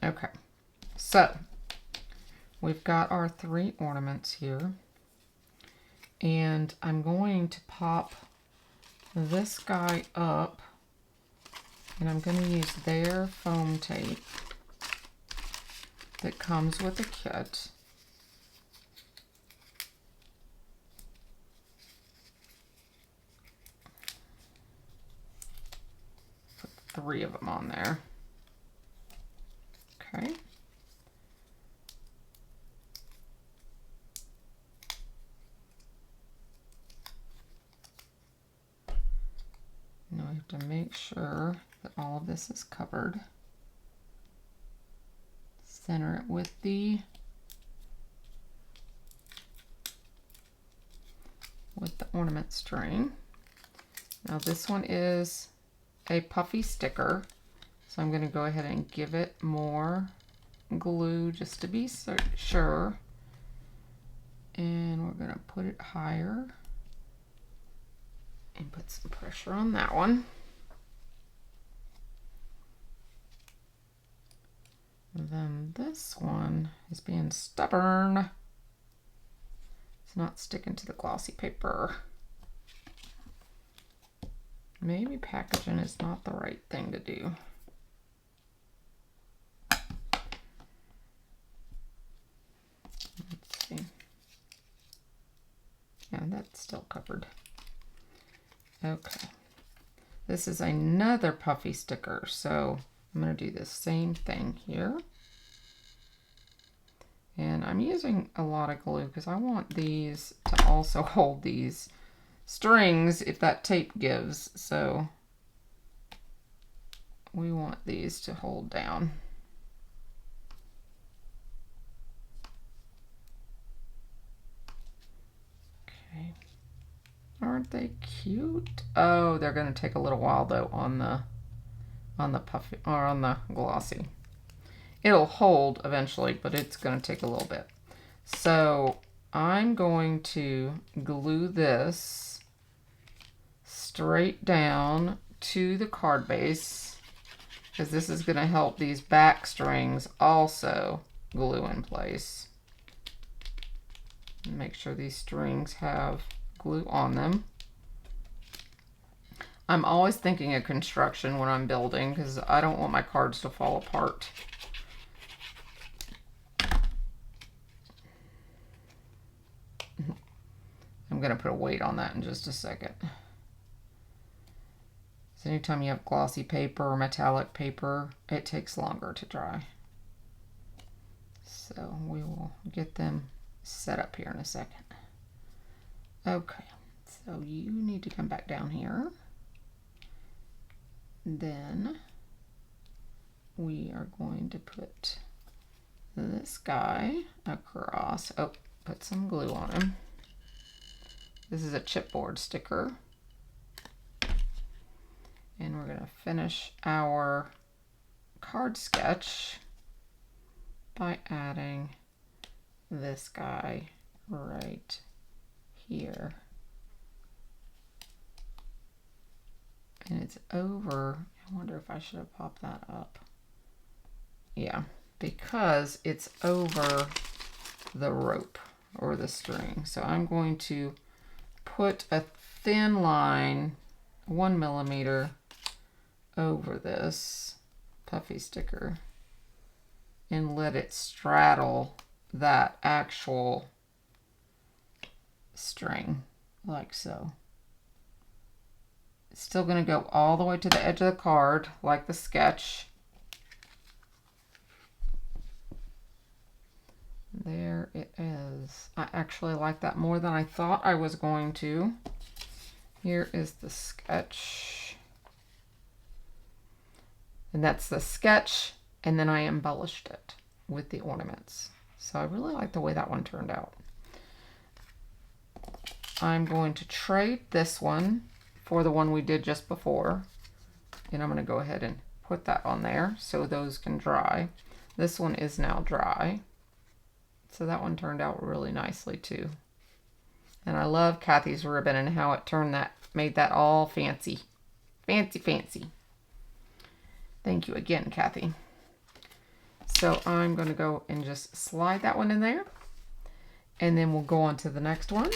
Okay, so we've got our 3 ornaments here, and I'm going to pop this guy up, and I'm going to use their foam tape that comes with the kit. Put 3 of them on there. Okay. Now I have to make sure that all of this is covered. Center it with the ornament string. Now this one is a puffy sticker, so I'm going to go ahead and give it more glue just to be sure. And we're going to put it higher and put some pressure on that one. And then this one is being stubborn. It's not sticking to the glossy paper. Maybe packaging is not the right thing to do. Let's see. Yeah, that's still covered. Okay. This is another puffy sticker, so I'm going to do the same thing here. And I'm using a lot of glue because I want these to also hold these strings if that tape gives. So we want these to hold down. Okay. Aren't they cute? Oh, they're going to take a little while though on the puffy or on the glossy. It'll hold eventually, but it's going to take a little bit. So I'm going to glue this straight down to the card base because this is going to help these back strings also glue in place. Make sure these strings have glue on them. I'm always thinking of construction when I'm building because I don't want my cards to fall apart. I'm going to put a weight on that in just a second. So anytime you have glossy paper or metallic paper, it takes longer to dry. So we will get them set up here in a second. Okay, so you need to come back down here. Then we are going to put this guy across. Oh, put some glue on him. This is a chipboard sticker. And we're going to finish our card sketch by adding this guy right here. And it's over. I wonder if I should have popped that up. Yeah, because it's over the rope or the string. So I'm going to put a thin line, 1 millimeter, over this puffy sticker and let it straddle that actual string like so. It's still going to go all the way to the edge of the card like the sketch. There it is. I actually like that more than I thought I was going to. Here is the sketch. And that's the sketch, and then I embellished it with the ornaments. So I really like the way that one turned out. I'm going to trade this one for the one we did just before. And I'm going to go ahead and put that on there so those can dry. This one is now dry. So that one turned out really nicely too. And I love Kathy's ribbon and how it made that all fancy. Fancy, fancy. Thank you again, Kathy. So I'm going to go and just slide that one in there. And then we'll go on to the next one.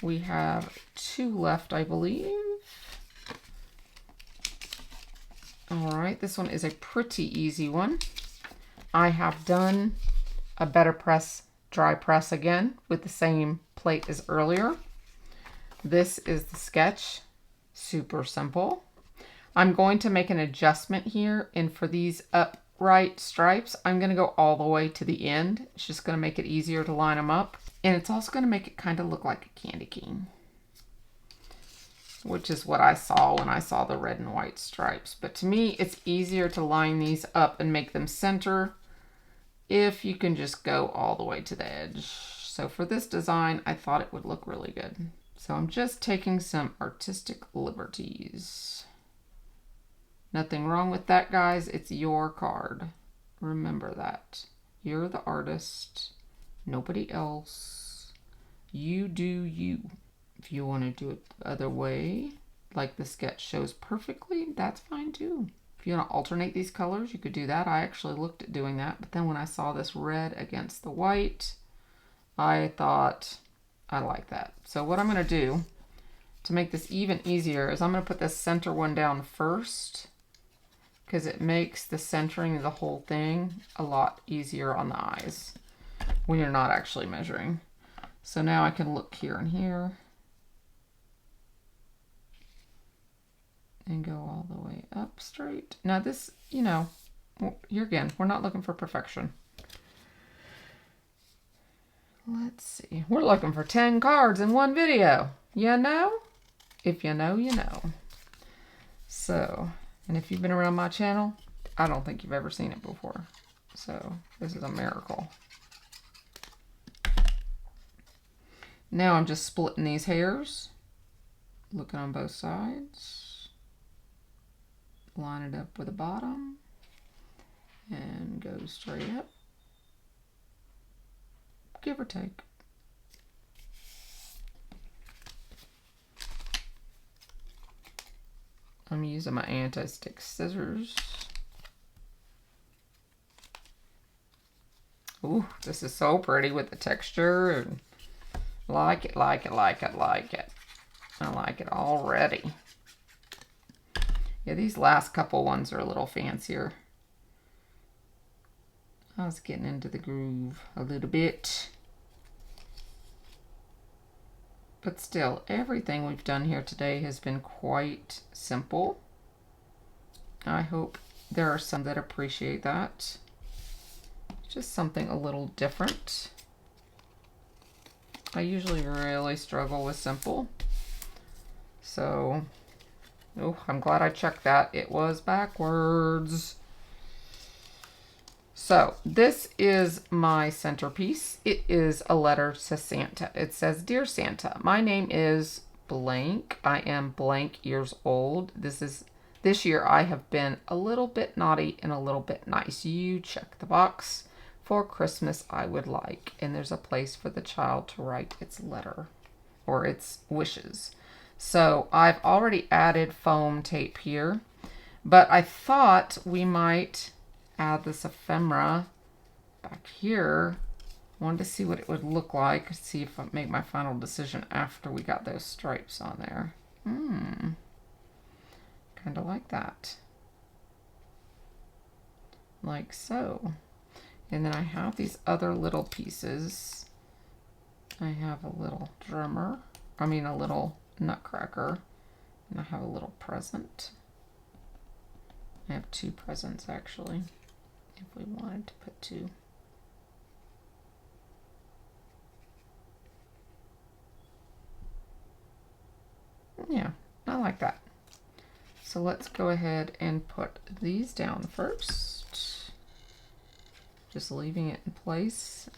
We have 2 left, I believe. All right, this one is a pretty easy one. I have done a BetterPress dry press again with the same plate as earlier. This is the sketch. Super simple. I'm going to make an adjustment here, and for these upright stripes, I'm going to go all the way to the end. It's just going to make it easier to line them up, and it's also going to make it kind of look like a candy cane, which is what I saw when I saw the red and white stripes. But to me, it's easier to line these up and make them center if you can just go all the way to the edge. So for this design, I thought it would look really good. So I'm just taking some artistic liberties. Nothing wrong with that, guys. It's your card. Remember that. You're the artist, nobody else. You do you. If you want to do it the other way, like the sketch shows perfectly, that's fine too. If you want to alternate these colors, you could do that. I actually looked at doing that, but then when I saw this red against the white, I thought I like that. So what I'm going to do to make this even easier is I'm going to put this center one down first, because it makes the centering of the whole thing a lot easier on the eyes when you're not actually measuring. So now I can look here and here and go all the way up straight. Now this, you know, we're not looking for perfection. Let's see. We're looking for 10 cards in one video. You know? If you know, you know. So, and if you've been around my channel, I don't think you've ever seen it before. So, this is a miracle. Now I'm just splitting these hairs. Looking on both sides. Line it up with the bottom. And go straight up. Give or take. I'm using my anti-stick scissors. Ooh, this is so pretty with the texture. And like it, like it, like it, like it. I like it already. Yeah, these last couple ones are a little fancier. I was getting into the groove a little bit. But still, everything we've done here today has been quite simple. I hope there are some that appreciate that. Just something a little different. I usually really struggle with simple. So, oh, I'm glad I checked that. It was backwards. So this is my centerpiece. It is a letter to Santa. It says, "Dear Santa, my name is blank. I am blank years old. This year I have been a little bit naughty and a little bit nice. You check the box. For Christmas I would like," and there's a place for the child to write its letter or its wishes. So I've already added foam tape here, but I thought we might add this ephemera back here. Wanted to see what it would look like, see if I make my final decision after we got those stripes on there. Kind of like that. Like so. And then I have these other little pieces. I have a little drummer, a little nutcracker, and I have a little present. I have 2 presents actually, if we wanted to put 2. Yeah, I like that. So let's go ahead and put these down first. Just leaving it in place.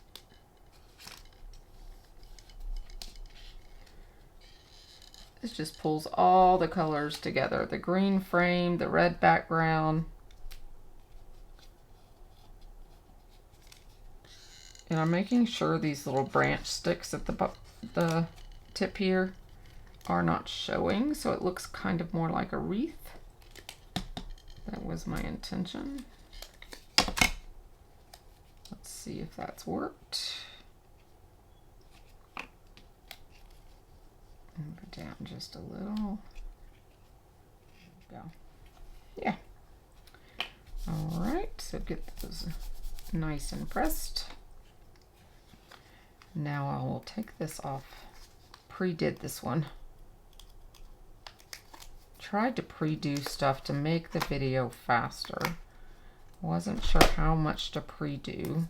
This just pulls all the colors together. The green frame, the red background. And I'm making sure these little branch sticks at the tip here are not showing, so it looks kind of more like a wreath. That was my intention. Let's see if that's worked. Move it down just a little. There we go. Yeah. All right, so get those nice and pressed. Now I will take this off. Pre-did this one. Tried to pre-do stuff to make the video faster. Wasn't sure how much to pre-do.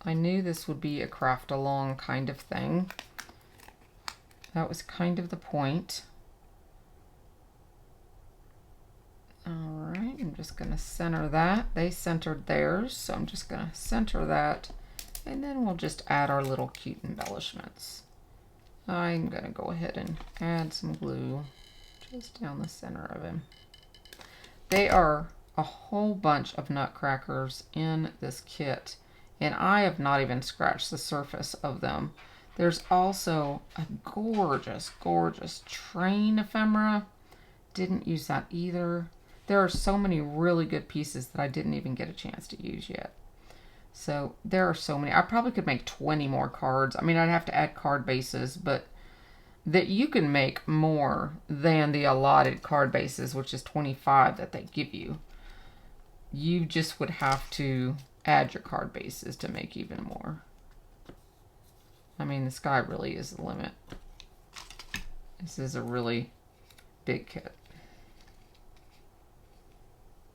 I knew this would be a craft along kind of thing. That was kind of the point. Alright, I'm just going to center that. They centered theirs, so I'm just going to center that. And then we'll just add our little cute embellishments. I'm going to go ahead and add some glue just down the center of him. They are a whole bunch of nutcrackers in this kit, and I have not even scratched the surface of them. There's also a gorgeous, gorgeous train ephemera. Didn't use that either. There are so many really good pieces that I didn't even get a chance to use yet. So there are so many. I probably could make 20 more cards. I mean, I'd have to add card bases, but that you can make more than the allotted card bases, which is 25 that they give you. You just would have to add your card bases to make even more. I mean, the sky really is the limit. This is a really big kit.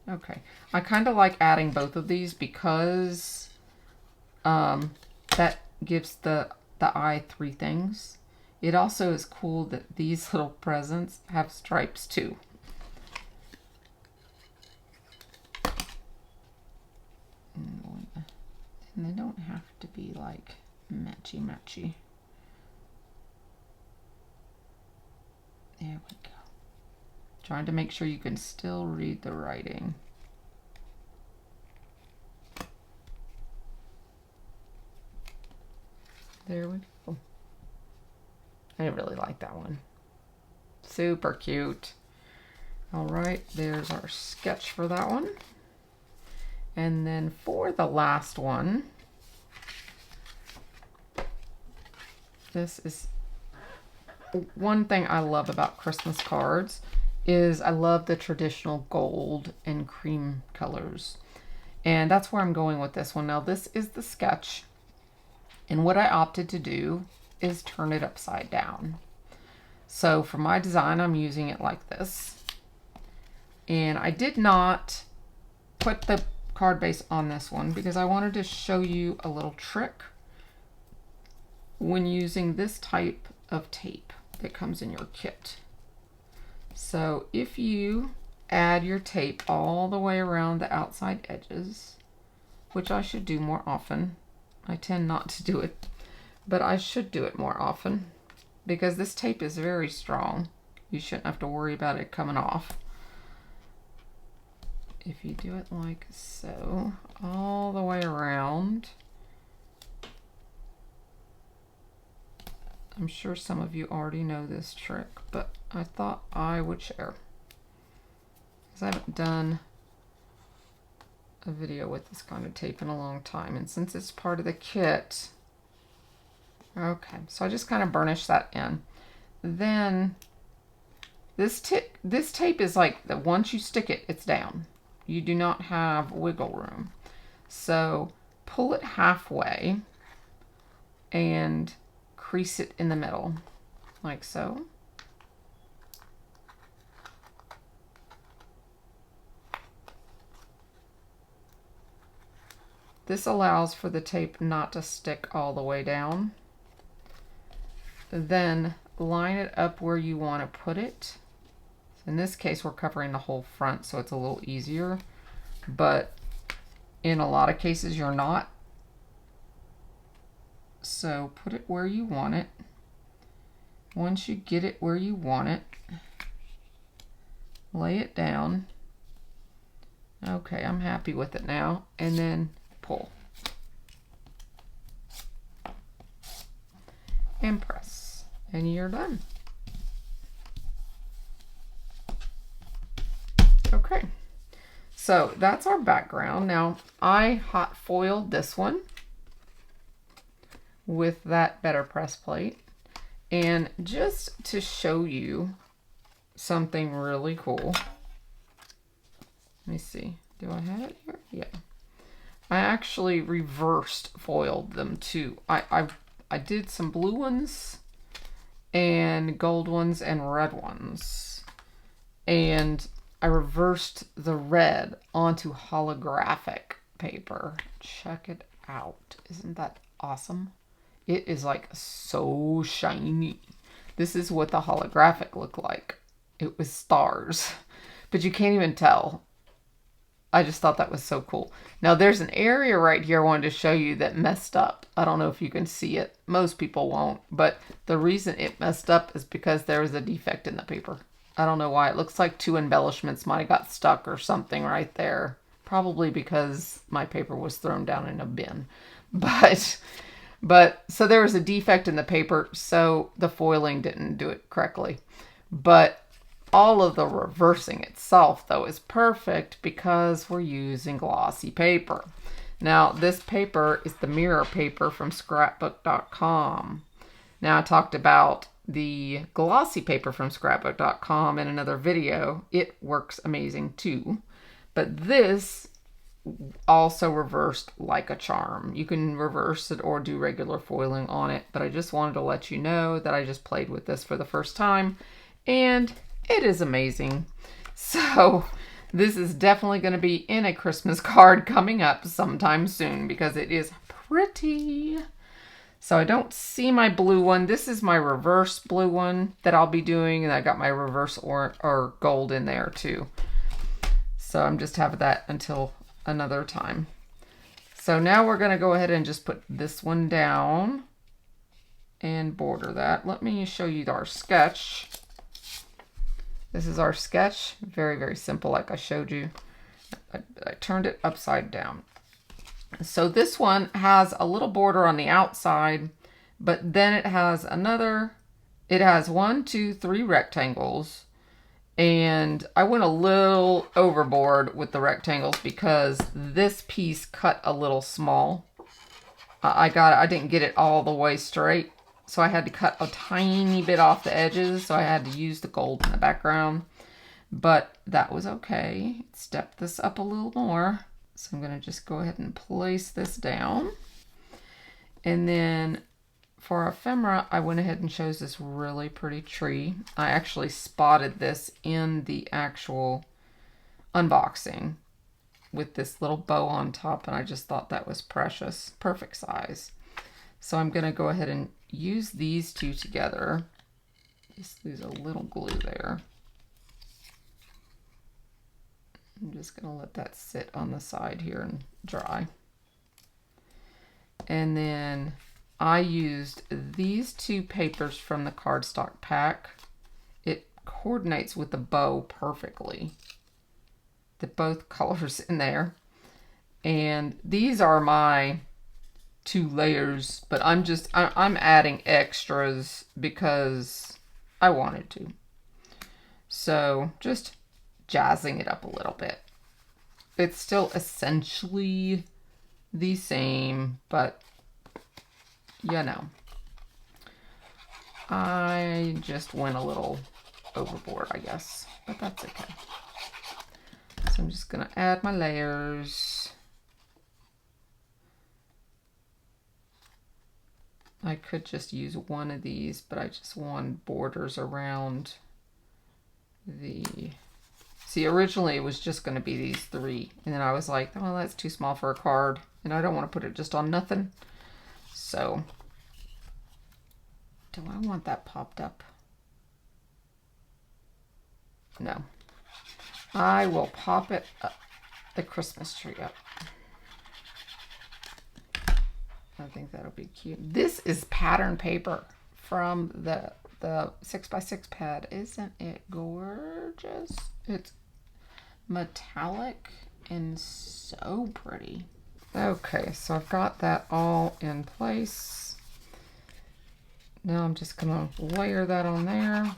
Okay, I kind of like adding both of these because that gives the eye three things. It also is cool that these little presents have stripes too. And they don't have to be like matchy-matchy. There we go. Trying to make sure you can still read the writing. There we go. I really like that one. Super cute. All right, there's our sketch for that one. And then for the last one, this is one thing I love about Christmas cards is I love the traditional gold and cream colors. And that's where I'm going with this one. Now this is the sketch. And what I opted to do is turn it upside down. So for my design, I'm using it like this. And I did not put the card base on this one because I wanted to show you a little trick when using this type of tape that comes in your kit. So if you add your tape all the way around the outside edges, which I should do more often. I tend not to do it, but I should do it more often because this tape is very strong. You shouldn't have to worry about it coming off. If you do it like so, all the way around, I'm sure some of you already know this trick, but I thought I would share because I haven't done a video with this kind of tape in a long time, and since it's part of the kit, okay, so I just kind of burnish that in. Then this tape is like that once you stick it, it's down. You do not have wiggle room. So pull it halfway and crease it in the middle, like so. This allows for the tape not to stick all the way down. Then line it up where you want to put it. In this case, we're covering the whole front, so it's a little easier. But in a lot of cases, you're not. So put it where you want it. once you get it where you want it, lay it down. Okay, I'm happy with it now. And then pull. And press. And you're done. Okay. So that's our background. Now I hot foiled this one with that BetterPress plate. And just to show you something really cool. Let me see. Do I have it here? Yeah. I actually reversed foiled them too. I did some blue ones and gold ones and red ones. And I reversed the red onto holographic paper. Check it out. Isn't that awesome? It is like so shiny. This is what the holographic looked like. It was stars, but you can't even tell. I just thought that was so cool. Now there's an area right here I wanted to show you that messed up. I don't know if you can see it. Most people won't, but the reason it messed up is because there was a defect in the paper. I don't know why. It looks like 2 embellishments might have got stuck or something right there. Probably because my paper was thrown down in a bin. But so there was a defect in the paper, so the foiling didn't do it correctly. But all of the reversing itself, though, is perfect because we're using glossy paper. Now, this paper is the mirror paper from scrapbook.com. Now, I talked about the glossy paper from scrapbook.com in another video. It works amazing, too. But this also reversed like a charm. You can reverse it or do regular foiling on it, but I just wanted to let you know that I just played with this for the first time, and it is amazing. So this is definitely going to be in a Christmas card coming up sometime soon because it is pretty. So I don't see my blue one. This is my reverse blue one that I'll be doing, and I got my reverse or gold in there too. So I'm just having that until another time. So now we're going to go ahead and just put this one down and border that. Let me show you our sketch. This is our sketch. Very, very simple like I showed you. I turned it upside down. So this one has a little border on the outside, but then it has it has 1, 2, 3 rectangles. And I went a little overboard with the rectangles because this piece cut a little small. I didn't get it all the way straight, so I had to cut a tiny bit off the edges, so I had to use the gold in the background. But that was okay. Step this up a little more. So I'm going to just go ahead and place this down. And then for our ephemera, I went ahead and chose this really pretty tree. I actually spotted this in the actual unboxing with this little bow on top, and I just thought that was precious. Perfect size. So I'm going to go ahead and use these two together. Just use a little glue there. I'm just going to let that sit on the side here and dry. And then I used these 2 papers from the cardstock pack. It coordinates with the bow perfectly. Both colors in there. And these are my 2 layers, but I'm adding extras because I wanted to. So just jazzing it up a little bit. It's still essentially the same, but you know, I just went a little overboard, I guess, but that's okay. So I'm just going to add my layers. I could just use one of these, but I just want borders around the... See, originally it was just going to be these 3. And then I was like, oh, that's too small for a card. And I don't want to put it just on nothing. So, do I want that popped up? No. I will pop it up, the Christmas tree up. I think that'll be cute. This is pattern paper from the the 6x6 pad. Isn't it gorgeous? It's metallic and so pretty. Okay, so I've got that all in place. Now I'm just gonna layer that on there.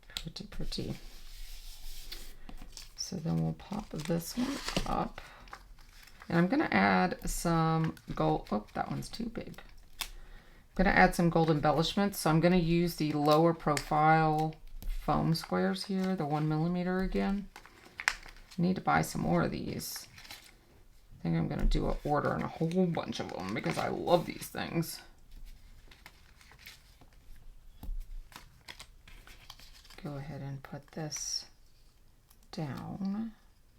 Pretty, pretty. So then we'll pop this one up. And I'm gonna add some gold. Oh, that one's too big. I'm gonna add some gold embellishments. So I'm gonna use the lower profile foam squares here, the 1mm again. I need to buy some more of these. I think I'm gonna do an order on a whole bunch of them because I love these things. Go ahead and put this down.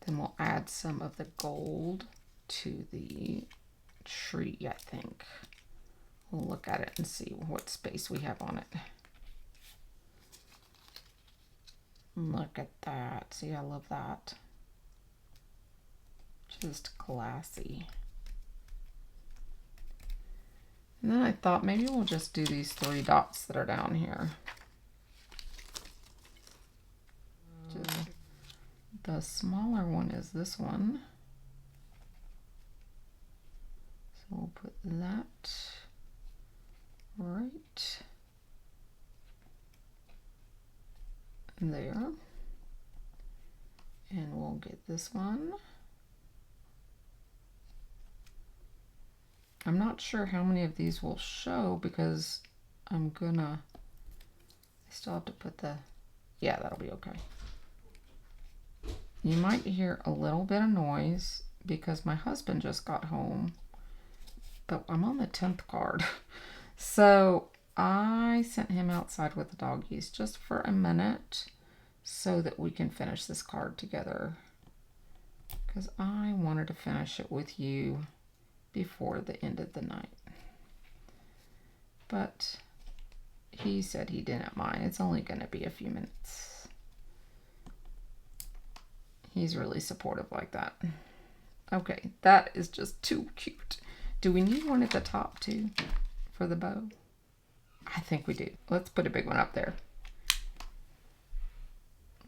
Then we'll add some of the gold to the tree, I think. We'll look at it and see what space we have on it. Look at that. See, I love that. Just classy. And then I thought maybe we'll just do these 3 dots that are down here. Just, the smaller one is this one. So we'll put that right there. And we'll get this one. I'm not sure how many of these will show because I still have to put the, yeah, that'll be okay. You might hear a little bit of noise because my husband just got home, but I'm on the 10th card. So I sent him outside with the doggies just for a minute so that we can finish this card together because I wanted to finish it with you before the end of the night. But he said he didn't mind. It's only going to be a few minutes. He's really supportive like that. Okay, that is just too cute. Do we need one at the top too for the bow? I think we do. Let's put a big one up there.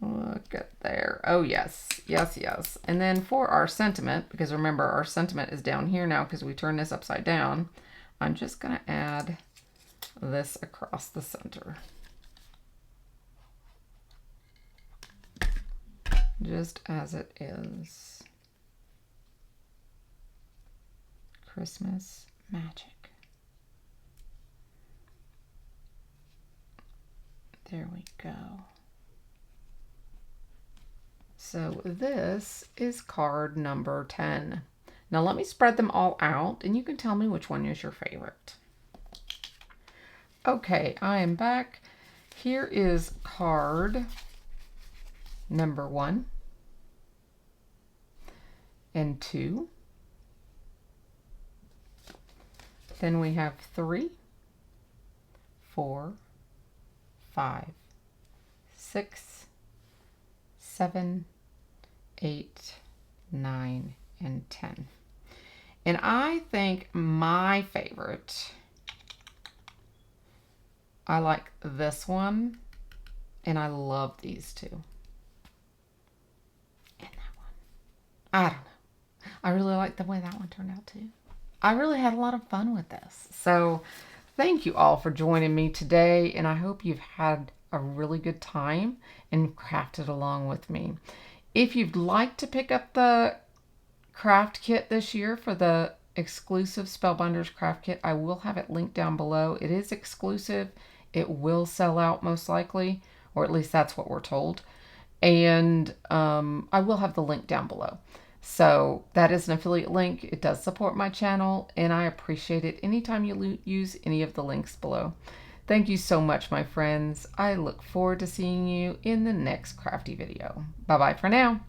Look at there. Oh yes, yes, yes. And then for our sentiment, because remember our sentiment is down here now because we turned this upside down, I'm just gonna add this across the center. Just as it is. Christmas magic. There we go. So this is card number 10. Now let me spread them all out and you can tell me which one is your favorite. Okay, I am back. Here is card number 1 and 2. Then we have 3, 4, 5, 6, 7, 8, 9, and 10. And I think my favorite, I like this one, and I love these two. And that one. I don't know. I really like the way that one turned out too. I really had a lot of fun with this. So thank you all for joining me today, and I hope you've had a really good time and crafted along with me. If you'd like to pick up the craft kit this year for the exclusive Spellbinders craft kit, I will have it linked down below. It is exclusive. It will sell out most likely, or at least that's what we're told. And I will have the link down below. So that is an affiliate link. It does support my channel, and I appreciate it anytime you use any of the links below. Thank you so much, my friends. I look forward to seeing you in the next crafty video. Bye-bye for now.